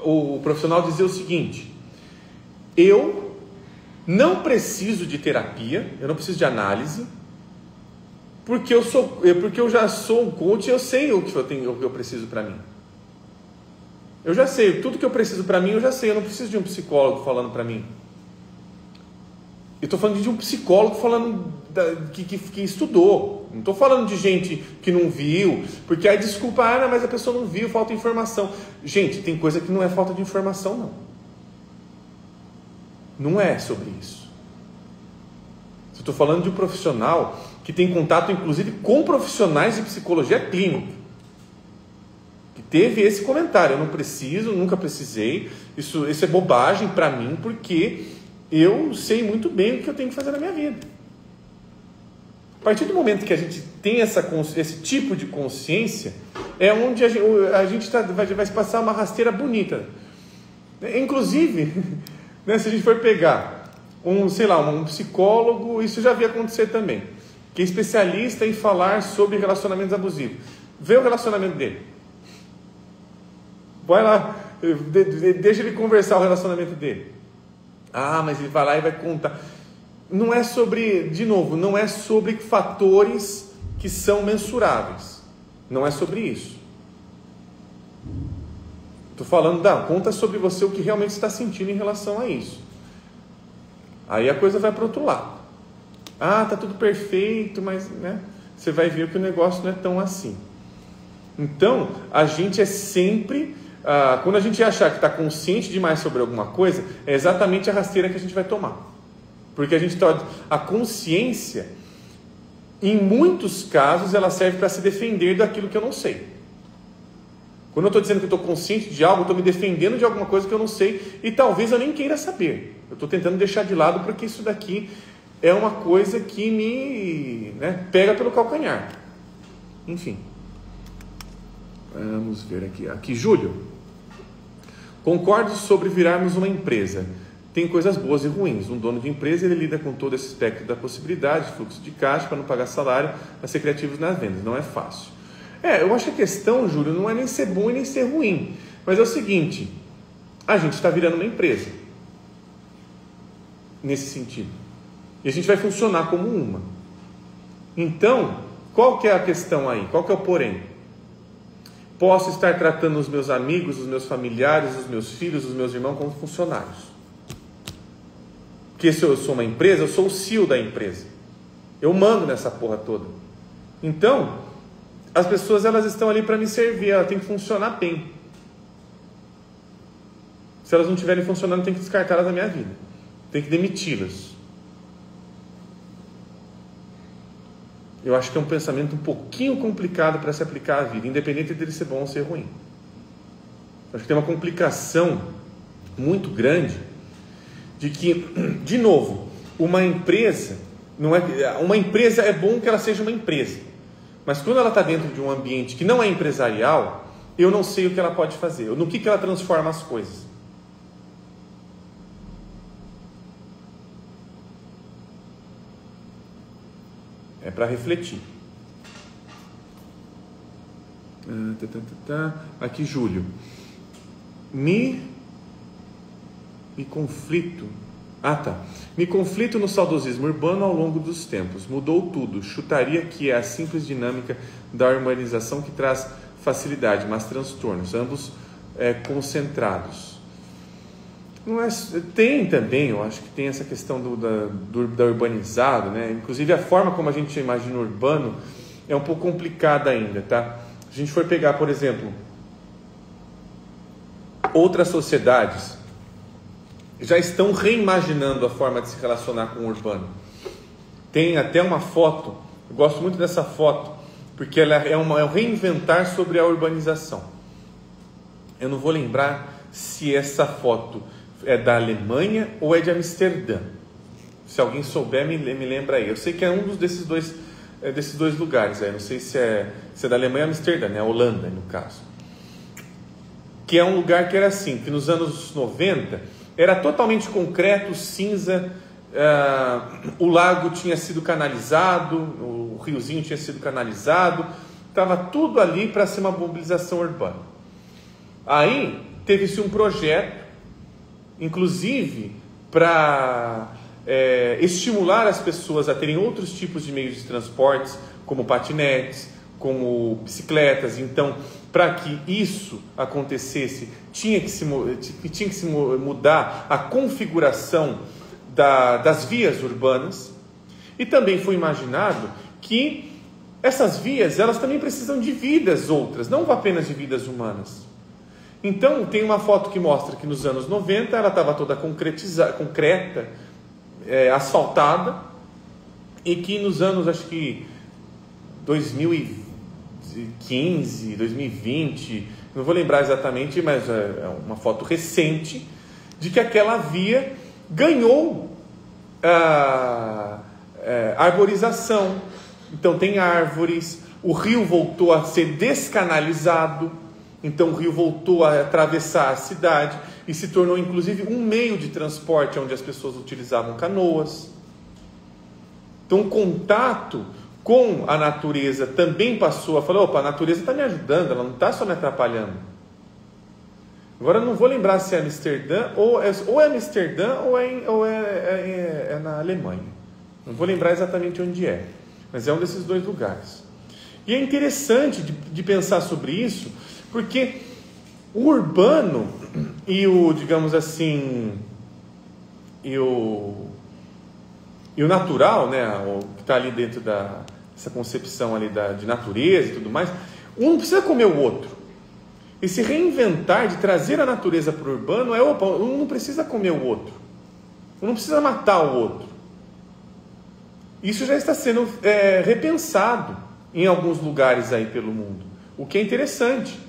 O profissional dizia o seguinte: eu não preciso de terapia, eu não preciso de análise, porque eu já sou um coach, eu sei o que eu preciso para mim. Eu já sei, tudo que eu preciso para mim eu já sei, eu não preciso de um psicólogo falando para mim. Eu estou falando de um psicólogo falando que estudou. Não estou falando de gente que não viu, porque aí desculpa, mas a pessoa não viu, falta informação. Gente, tem coisa que não é falta de informação, não. Não é sobre isso. Eu estou falando de um profissional que tem contato, inclusive, com profissionais de psicologia clínica. que teve esse comentário: eu não preciso, nunca precisei, isso é bobagem para mim, porque eu sei muito bem o que eu tenho que fazer na minha vida. A partir do momento que a gente tem esse tipo de consciência, é onde a gente vai passar uma rasteira bonita. Inclusive, né, se a gente for pegar um psicólogo, isso já havia acontecer também, que é especialista em falar sobre relacionamentos abusivos. Vê o relacionamento dele. Vai lá, deixa ele conversar o relacionamento dele. Ah, mas ele vai lá e vai contar. Não é sobre, de novo, não é sobre fatores que são mensuráveis. Não é sobre isso. Estou falando, conta sobre você o que realmente está sentindo em relação a isso. Aí a coisa vai para o outro lado. Ah, tá tudo perfeito, mas né, você vai ver que o negócio não é tão assim. Então, a gente é sempre, quando a gente achar que está consciente demais sobre alguma coisa, é exatamente a rasteira que a gente vai tomar. Porque a consciência, em muitos casos, ela serve para se defender daquilo que eu não sei. Quando eu estou dizendo que eu estou consciente de algo, eu estou me defendendo de alguma coisa que eu não sei e talvez eu nem queira saber. Eu estou tentando deixar de lado porque isso daqui é uma coisa que me pega pelo calcanhar. Enfim. Vamos ver aqui. Aqui, Júlio. Concordo sobre virarmos uma empresa. Tem coisas boas e ruins. Um dono de empresa, ele lida com todo esse espectro da possibilidade, fluxo de caixa para não pagar salário, para ser criativos nas vendas. Não é fácil. Eu acho que a questão, Júlio, não é nem ser bom e nem ser ruim. Mas é o seguinte, a gente está virando uma empresa. Nesse sentido. E a gente vai funcionar como uma. Então, qual que é a questão aí? Qual que é o porém? Posso estar tratando os meus amigos, os meus familiares, os meus filhos, os meus irmãos como funcionários. Porque se eu sou uma empresa, eu sou o CEO da empresa. Eu mando nessa porra toda. Então, as pessoas elas estão ali para me servir, elas têm que funcionar bem. Se elas não estiverem funcionando, eu tenho que descartá-las da minha vida. Tem que demiti-las. Eu acho que é um pensamento um pouquinho complicado para se aplicar à vida, independente dele ser bom ou ser ruim. Acho que tem uma complicação muito grande de que, de novo, uma empresa é bom que ela seja uma empresa, mas quando ela está dentro de um ambiente que não é empresarial, eu não sei o que ela pode fazer, no que ela transforma as coisas. É para refletir. Aqui, Júlio. Me conflito. Me conflito no saudosismo urbano ao longo dos tempos. Mudou tudo. Chutaria que é a simples dinâmica da urbanização que traz facilidade, mas transtornos, ambos concentrados. Não é, tem também, eu acho que tem essa questão da urbanizado, né? Inclusive a forma como a gente imagina o urbano é um pouco complicada ainda, tá? Se a gente for pegar, por exemplo, outras sociedades já estão reimaginando a forma de se relacionar com o urbano. Tem até uma foto, eu gosto muito dessa foto, porque ela é um reinventar sobre a urbanização. Eu não vou lembrar se essa foto é da Alemanha ou é de Amsterdã. Se alguém souber, me lembra aí. Eu sei que é um desses dois lugares. Não sei se é da Alemanha ou Amsterdã, né? Holanda, no caso. Que é um lugar que era assim, que nos anos 90 era totalmente concreto, cinza, o lago tinha sido canalizado, o riozinho tinha sido canalizado, estava tudo ali para ser uma mobilização urbana. Aí teve-se um projeto, inclusive para estimular as pessoas a terem outros tipos de meios de transportes, como patinetes, como bicicletas. Então, para que isso acontecesse, tinha que se mudar a configuração das vias urbanas. E também foi imaginado que essas vias, elas também precisam de vidas outras, não apenas de vidas humanas. Então, tem uma foto que mostra que nos anos 90 ela estava toda concreta, asfaltada, e que nos anos, acho que 2000 2015, 2020, não vou lembrar exatamente, mas é uma foto recente, de que aquela via ganhou arborização. Então tem árvores, o rio voltou a ser descanalizado, então o rio voltou a atravessar a cidade e se tornou inclusive um meio de transporte onde as pessoas utilizavam canoas. Então o contato com a natureza também passou a falar, opa, a natureza está me ajudando, ela não está só me atrapalhando. Agora eu não vou lembrar se é Amsterdã, ou é Amsterdã ou é na Alemanha. Não vou lembrar exatamente onde é, mas é um desses dois lugares. E é interessante de pensar sobre isso, porque o urbano e o, digamos assim, e o natural, né, o que está ali dentro dessa concepção ali de natureza e tudo mais, um não precisa comer o outro. E se reinventar de trazer a natureza para o urbano um não precisa comer o outro, um não precisa matar o outro. Isso já está sendo repensado em alguns lugares aí pelo mundo, o que é interessante,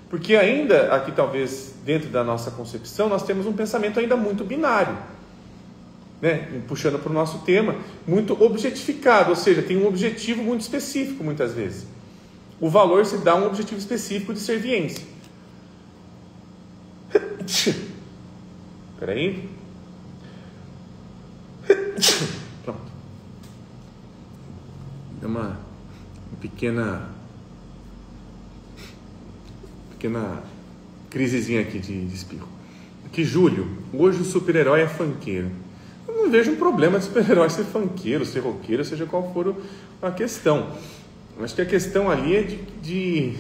porque ainda aqui talvez dentro da nossa concepção nós temos um pensamento ainda muito binário, né? Puxando para o nosso tema, muito objetificado, ou seja, tem um objetivo muito específico muitas vezes. O valor se dá a um objetivo específico de serviência. Espera aí. Pronto. Deu uma pequena crisezinha aqui de espirro. Aqui, Júlio, hoje o super-herói é funkeiro. Eu não vejo um problema de super-herói ser funkeiro, ser roqueiro, seja qual for a questão. Acho que a questão ali é de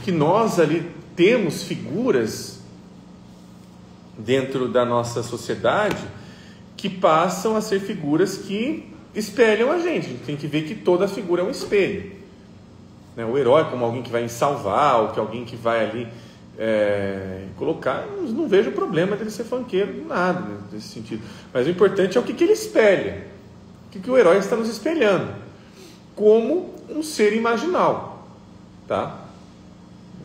que nós ali temos figuras dentro da nossa sociedade que passam a ser figuras que espelham a gente. A gente tem que ver que toda figura é um espelho, né? O herói como alguém que vai salvar, ou que alguém que vai ali colocar, não vejo problema dele ser funkeiro, nada, né, nesse sentido. Mas o importante é o que ele espelha, o que o herói está nos espelhando como um ser imaginal, tá?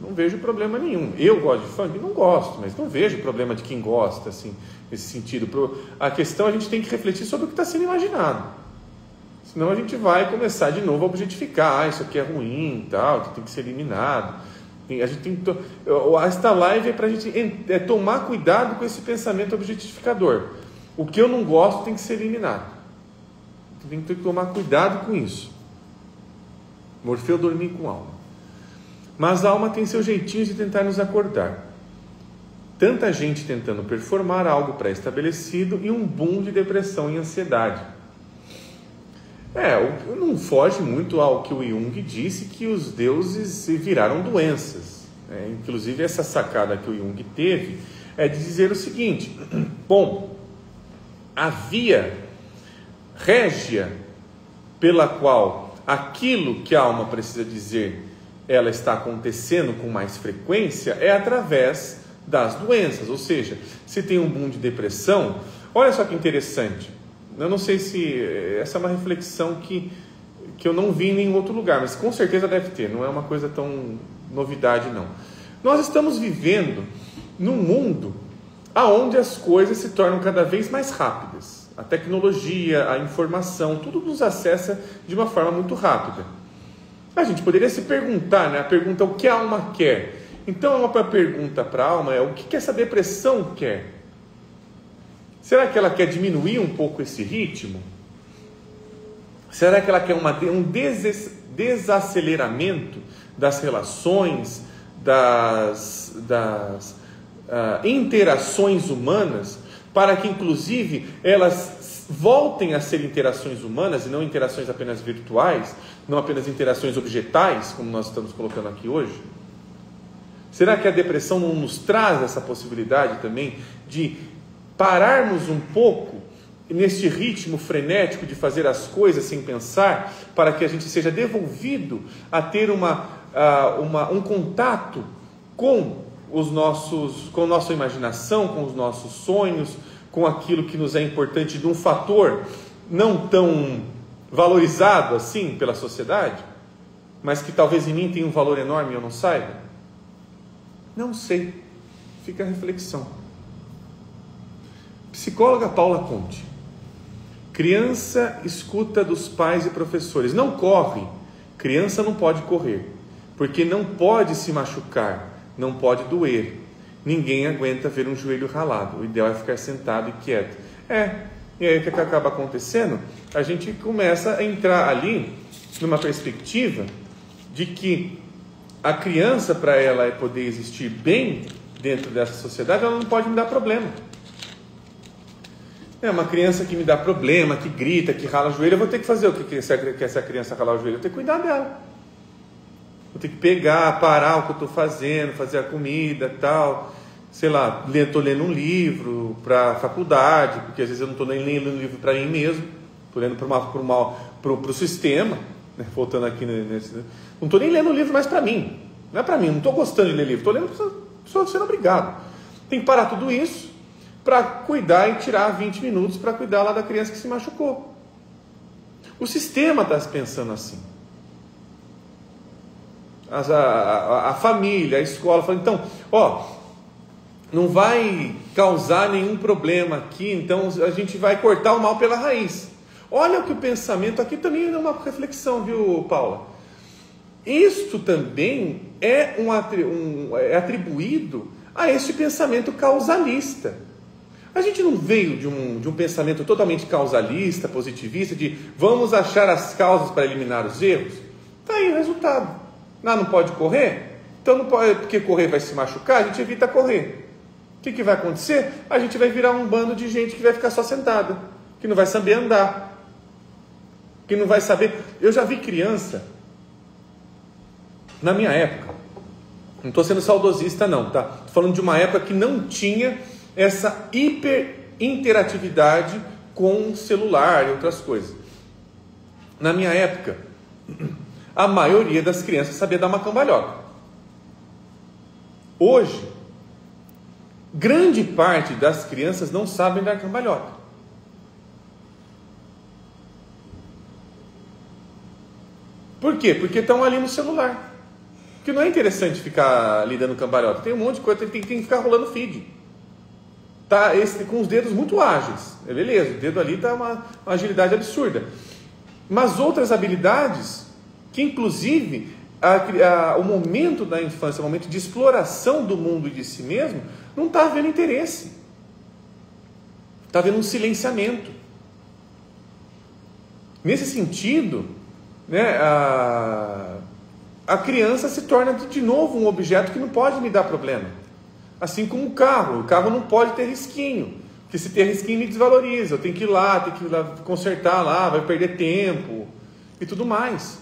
Não vejo problema nenhum. Eu gosto de funk? Não gosto, mas não vejo problema de quem gosta, assim, nesse sentido. A questão, a gente tem que refletir sobre o que está sendo imaginado, senão a gente vai começar de novo a objetificar, isso aqui é ruim e tal, que tem que ser eliminado. A gente tem esta live é para a gente tomar cuidado com esse pensamento objetificador. O que eu não gosto tem que ser eliminado. Tem que tomar cuidado com isso. Morfeu dormir com alma. Mas a alma tem seu jeitinho de tentar nos acordar. Tanta gente tentando performar algo pré-estabelecido e um boom de depressão e ansiedade. Não foge muito ao que o Jung disse, que os deuses viraram doenças. Inclusive essa sacada que o Jung teve é de dizer o seguinte: bom, a via régia pela qual aquilo que a alma precisa dizer, ela está acontecendo com mais frequência, é através das doenças. Ou seja, se tem um boom de depressão, olha só que interessante, eu não sei se essa é uma reflexão que eu não vi em nenhum outro lugar, mas com certeza deve ter, não é uma coisa tão novidade não. Nós estamos vivendo num mundo onde as coisas se tornam cada vez mais rápidas. A tecnologia, a informação, tudo nos acessa de uma forma muito rápida. A gente poderia se perguntar, né? A pergunta o que a alma quer. Então, uma pergunta para a alma é o que essa depressão quer? Será que ela quer diminuir um pouco esse ritmo? Será que ela quer um desaceleramento das relações, das interações humanas, para que inclusive elas voltem a ser interações humanas e não interações apenas virtuais, não apenas interações objetais, como nós estamos colocando aqui hoje? Será que a depressão não nos traz essa possibilidade também de pararmos um pouco neste ritmo frenético de fazer as coisas sem pensar, para que a gente seja devolvido a ter um contato com a nossa imaginação, com os nossos sonhos, com aquilo que nos é importante, de um fator não tão valorizado assim pela sociedade, mas que talvez em mim tenha um valor enorme e eu não saiba? Não sei. Fica a reflexão. Psicóloga Paula Conte. Criança escuta dos pais e professores. Não corre. Criança não pode correr, porque não pode se machucar, não pode doer. Ninguém aguenta ver um joelho ralado. O ideal é ficar sentado e quieto. E aí o que acaba acontecendo? A gente começa a entrar ali numa perspectiva de que a criança, para ela poder existir bem dentro dessa sociedade, ela não pode me dar problema. Uma criança que me dá problema, que grita, que rala o joelho, eu vou ter que fazer o que essa criança ralar o joelho? Eu vou ter que cuidar dela. Vou ter que pegar, parar o que eu estou fazendo, fazer a comida, tal. Sei lá, estou lendo um livro para a faculdade, porque às vezes eu não estou nem lendo um livro para mim mesmo, estou lendo para o sistema, né? Voltando aqui nesse... Não estou nem lendo um livro mais para mim. Não é para mim, não estou gostando de ler livro, estou lendo só sendo obrigado. Tem que parar tudo isso para cuidar e tirar 20 minutos para cuidar lá da criança que se machucou. O sistema está pensando assim. A família, a escola, fala, então, não vai causar nenhum problema aqui, então a gente vai cortar o mal pela raiz. Olha o que o pensamento, aqui também é uma reflexão, viu, Paula? Isto também é atribuído a este pensamento causalista. A gente não veio de um pensamento totalmente causalista, positivista, de vamos achar as causas para eliminar os erros. Está aí o resultado. Não pode correr? Então não pode, porque correr vai se machucar, a gente evita correr. O que vai acontecer? A gente vai virar um bando de gente que vai ficar só sentada, que não vai saber andar, que não vai saber... Eu já vi criança, na minha época, não estou sendo saudosista não, tá? Estou falando de uma época que não tinha essa hiperinteratividade com celular e outras coisas. Na minha época, a maioria das crianças sabia dar uma cambalhota. Hoje, grande parte das crianças não sabem dar cambalhota. Por quê? Porque estão ali no celular. Porque não é interessante ficar ali dando cambalhota. Tem um monte de coisa, tem que ficar rolando feed. Tá com os dedos muito ágeis. Beleza, o dedo ali está uma agilidade absurda. Mas outras habilidades, que inclusive o momento da infância, o momento de exploração do mundo e de si mesmo, não está havendo interesse. Está havendo um silenciamento. Nesse sentido, né, a criança se torna de novo um objeto que não pode me dar problema. Assim como o carro não pode ter risquinho, porque se ter risquinho me desvaloriza, eu tenho que ir lá consertar lá, vai perder tempo e tudo mais.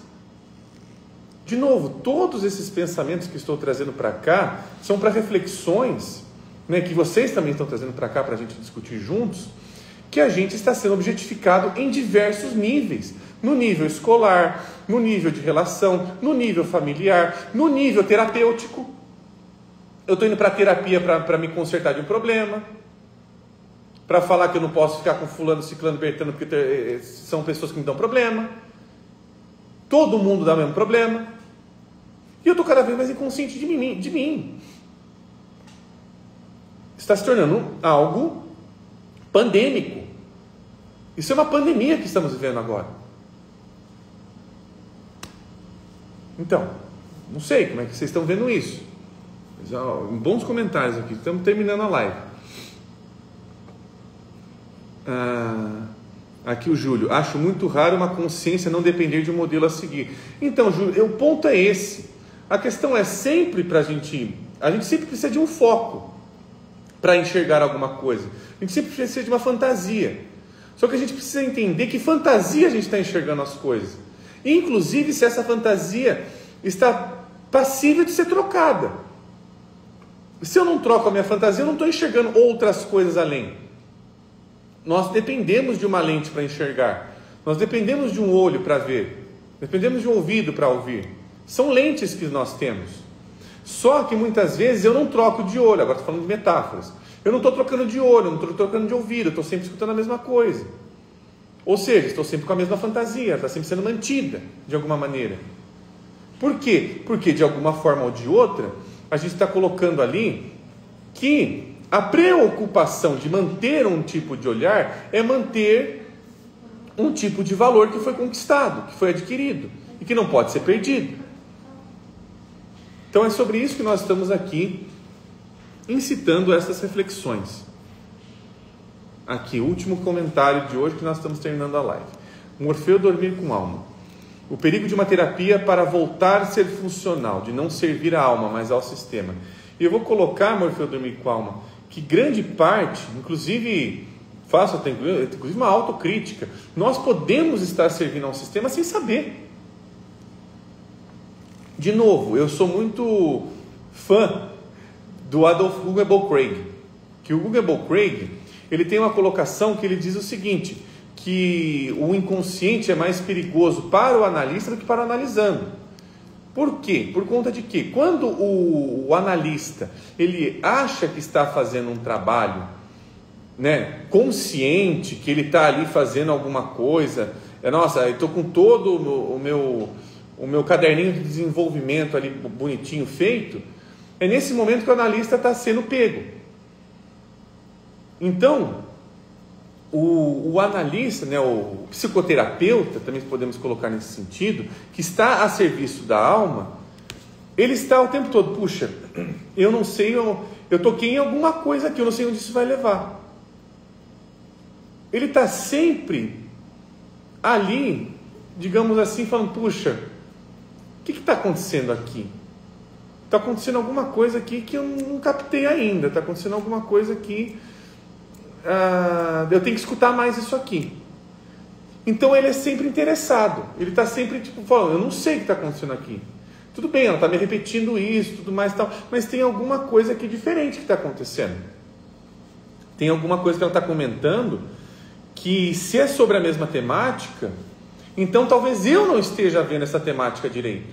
De novo, todos esses pensamentos que estou trazendo para cá são para reflexões, né, que vocês também estão trazendo para cá para a gente discutir juntos, que a gente está sendo objetificado em diversos níveis. No nível escolar, no nível de relação, no nível familiar, no nível terapêutico. Eu estou indo para a terapia para me consertar de um problema, para falar que eu não posso ficar com fulano, ciclano, bertano, porque são pessoas que me dão problema. Todo mundo dá o mesmo problema. E eu estou cada vez mais inconsciente de mim. Está se tornando algo pandêmico. Isso é uma pandemia que estamos vivendo agora. Então, não sei como é que vocês estão vendo isso. Bons comentários aqui, estamos terminando a live. Aqui o Júlio, acho muito raro uma consciência não depender de um modelo a seguir. Então, Júlio, o ponto é esse. A questão é sempre a gente sempre precisa de um foco para enxergar alguma coisa. A gente sempre precisa de uma fantasia. Só que a gente precisa entender que fantasia a gente está enxergando as coisas. Inclusive se essa fantasia está passível de ser trocada. Se eu não troco a minha fantasia, eu não estou enxergando outras coisas além. Nós dependemos de uma lente para enxergar. Nós dependemos de um olho para ver. Dependemos de um ouvido para ouvir. São lentes que nós temos. Só que muitas vezes eu não troco de olho. Agora estou falando de metáforas. Eu não estou trocando de olho, não estou trocando de ouvido. Eu estou sempre escutando a mesma coisa. Ou seja, estou sempre com a mesma fantasia. Está sempre sendo mantida de alguma maneira. Por quê? Porque de alguma forma ou de outra, a gente está colocando ali que a preocupação de manter um tipo de olhar é manter um tipo de valor que foi conquistado, que foi adquirido e que não pode ser perdido. Então é sobre isso que nós estamos aqui incitando essas reflexões. Aqui, o último comentário de hoje que nós estamos terminando a live. Morfeu dormir com alma. O perigo de uma terapia para voltar a ser funcional, de não servir à alma, mas ao sistema. E eu vou colocar, Morfeu dormir com alma, que grande parte, inclusive, faço até inclusive uma autocrítica, nós podemos estar servindo ao sistema sem saber. De novo, eu sou muito fã do Adolf Hugenberg Craig, que o Hugenberg Craig, ele tem uma colocação que ele diz o seguinte, que o inconsciente é mais perigoso para o analista do que para o analisando. Por quê? Por conta de que quando o analista ele acha que está fazendo um trabalho, né, consciente, que ele está ali fazendo alguma coisa, nossa, eu estou com todo o meu caderninho de desenvolvimento ali bonitinho feito, é nesse momento que o analista está sendo pego. Então, o analista, né, o psicoterapeuta, também podemos colocar nesse sentido, que está a serviço da alma, ele está o tempo todo, puxa, eu não sei, eu toquei em alguma coisa aqui, eu não sei onde isso vai levar. Ele está sempre ali, digamos assim, falando, puxa, o que está acontecendo aqui? Está acontecendo alguma coisa aqui que eu não captei ainda, está acontecendo alguma coisa aqui, eu tenho que escutar mais isso aqui. Então ele é sempre interessado, ele está sempre tipo, falando, eu não sei o que está acontecendo aqui. Tudo bem, ela está me repetindo isso, tudo mais e tal, mas tem alguma coisa aqui diferente que está acontecendo. Tem alguma coisa que ela está comentando que, se é sobre a mesma temática, então talvez eu não esteja vendo essa temática direito.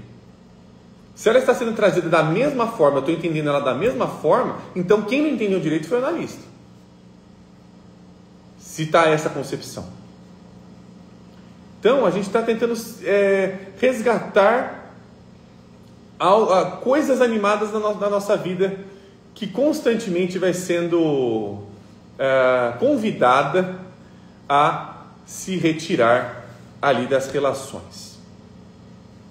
Se ela está sendo trazida da mesma forma, eu estou entendendo ela da mesma forma, então quem não entendeu direito foi o analista. Se está essa concepção. Então, a gente está tentando resgatar coisas animadas da nossa vida que constantemente vai sendo convidada a se retirar ali das relações,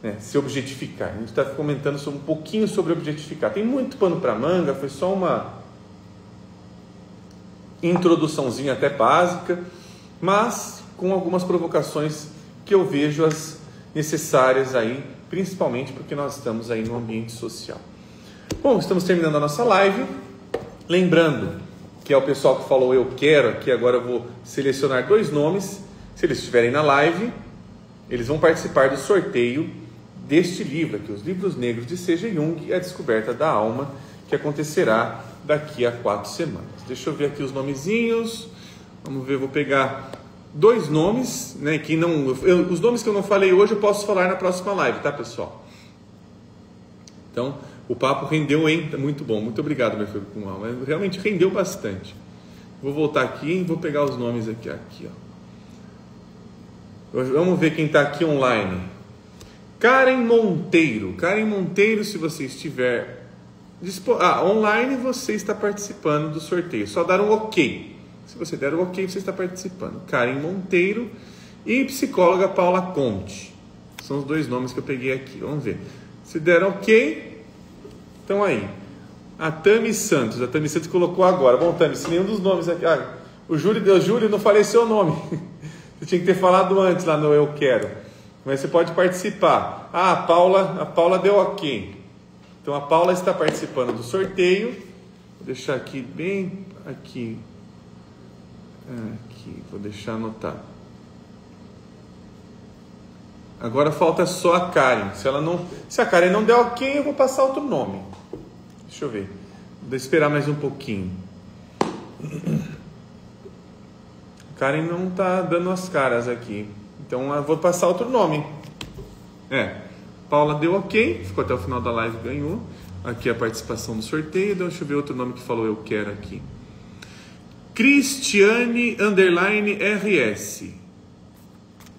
né? Se objetificar. A gente está comentando um pouquinho sobre objetificar. Tem muito pano para manga, foi só uma introduçãozinha até básica, mas com algumas provocações que eu vejo as necessárias aí, principalmente porque nós estamos aí no ambiente social. Bom, estamos terminando a nossa live, lembrando que é o pessoal que falou eu quero, aqui agora eu vou selecionar 2 nomes, se eles estiverem na live, eles vão participar do sorteio deste livro aqui, Os Livros Negros de C.G. Jung e a Descoberta da Alma, que acontecerá daqui a 4 semanas. Deixa eu ver aqui os nomezinhos. Vamos ver, vou pegar 2 nomes, né, que não, os nomes que eu não falei hoje eu posso falar na próxima live, tá, pessoal? Então, o papo rendeu, hein? Muito bom, muito obrigado, meu filho, com alma. Realmente rendeu bastante. Vou voltar aqui e vou pegar os nomes aqui, ó. Vamos ver quem está aqui online. Karen Monteiro. Karen Monteiro, se você estiver online, você está participando do sorteio. Só dar um ok. Se você der um ok, você está participando. Karen Monteiro e psicóloga Paula Conte. São os 2 nomes que eu peguei aqui. Vamos ver. Se der ok, então aí. A Tami Santos. A Tami Santos colocou agora. Bom, Tami, se nenhum dos nomes aqui... o Júlio, não falei seu nome. Você tinha que ter falado antes lá no Eu Quero. Mas você pode participar. A Paula deu ok. Então a Paula está participando do sorteio. Vou deixar aqui bem aqui. Vou deixar anotar. Agora falta só a Karen. Se a Karen não der ok, eu vou passar outro nome. Deixa eu ver. Vou esperar mais um pouquinho. A Karen não está dando as caras aqui. Então eu vou passar outro nome. Paula deu ok, ficou até o final da live, ganhou. Aqui a participação do sorteio. Deixa eu ver outro nome que falou eu quero aqui. Cristiane _RS.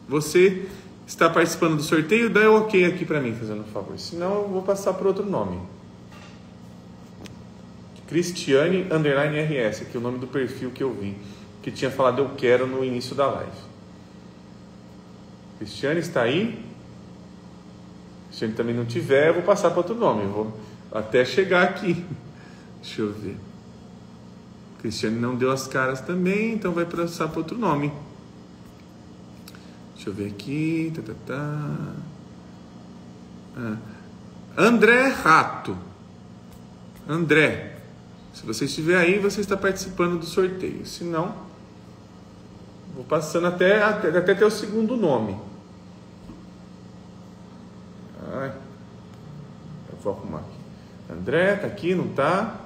Você está participando do sorteio, dá o ok aqui para mim, fazendo um favor. Senão eu vou passar por outro nome. Cristiane _RS, que é o nome do perfil que eu vi, que tinha falado eu quero no início da live. Cristiane está aí? Se ele também não tiver, eu vou passar para outro nome. Eu vou até chegar aqui. Deixa eu ver. Cristiane não deu as caras também, então vai passar para outro nome. Deixa eu ver aqui. André Rato. André, se você estiver aí, você está participando do sorteio. Se não, vou passando até ter o segundo nome. Eu vou arrumar aqui. André, tá aqui, não tá?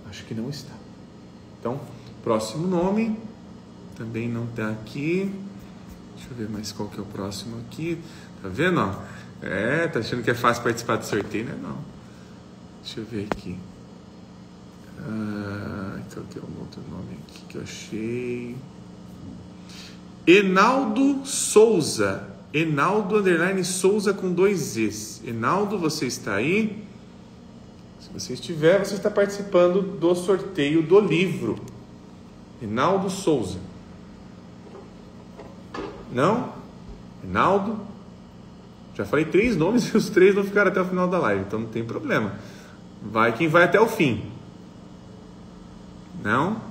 Acho que não está. Então, próximo nome também não tá aqui. Deixa eu ver mais qual que é o próximo aqui. Tá vendo, ó? Tá achando que é fácil participar do sorteio, né? Não. Deixa eu ver aqui. Qual que é o outro nome aqui que eu achei? Enaldo Souza. Enaldo _Souza com 2 Es. Enaldo, você está aí? Se você estiver, você está participando do sorteio do livro. Enaldo Souza. Não? Enaldo? Já falei 3 nomes e os 3 não ficaram até o final da live, então não tem problema. Vai quem vai até o fim. Não?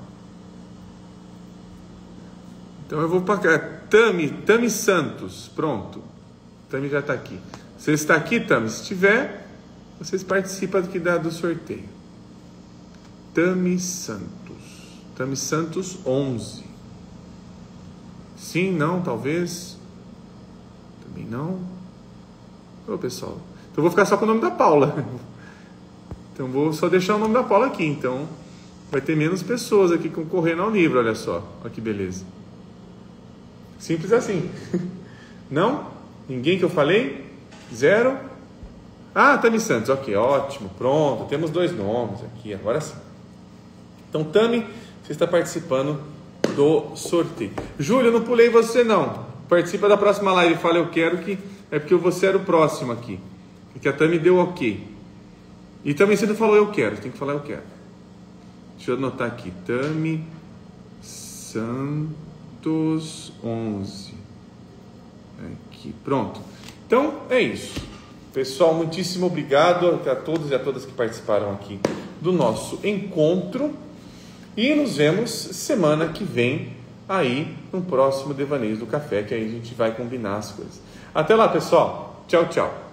Então eu vou para cá. Tami Santos. Pronto. Tami já está aqui. Você está aqui, Tami? Se estiver, vocês participam do sorteio. Tami Santos. Tami Santos 11. Sim, não, talvez. Também não. Ô, pessoal. Então eu vou ficar só com o nome da Paula. Então vou só deixar o nome da Paula aqui. Então vai ter menos pessoas aqui concorrendo ao livro, olha só. Olha que beleza. Simples assim. Não? Ninguém que eu falei? 0? Tami Santos. Ok, ótimo. Pronto. Temos 2 nomes aqui. Agora sim. Então, Tami, você está participando do sorteio. Júlio, eu não pulei você não. Participa da próxima live. Fala eu quero, que é porque você era o próximo aqui. Porque a Tami deu ok. E também você não falou eu quero. Tem que falar eu quero. Deixa eu anotar aqui. Tami Santos 11. Aqui, pronto. Então, é isso. Pessoal, muitíssimo obrigado a todos e a todas que participaram aqui do nosso encontro. E nos vemos semana que vem aí no próximo Devaneios do Café, que aí a gente vai combinar as coisas. Até lá, pessoal. Tchau, tchau.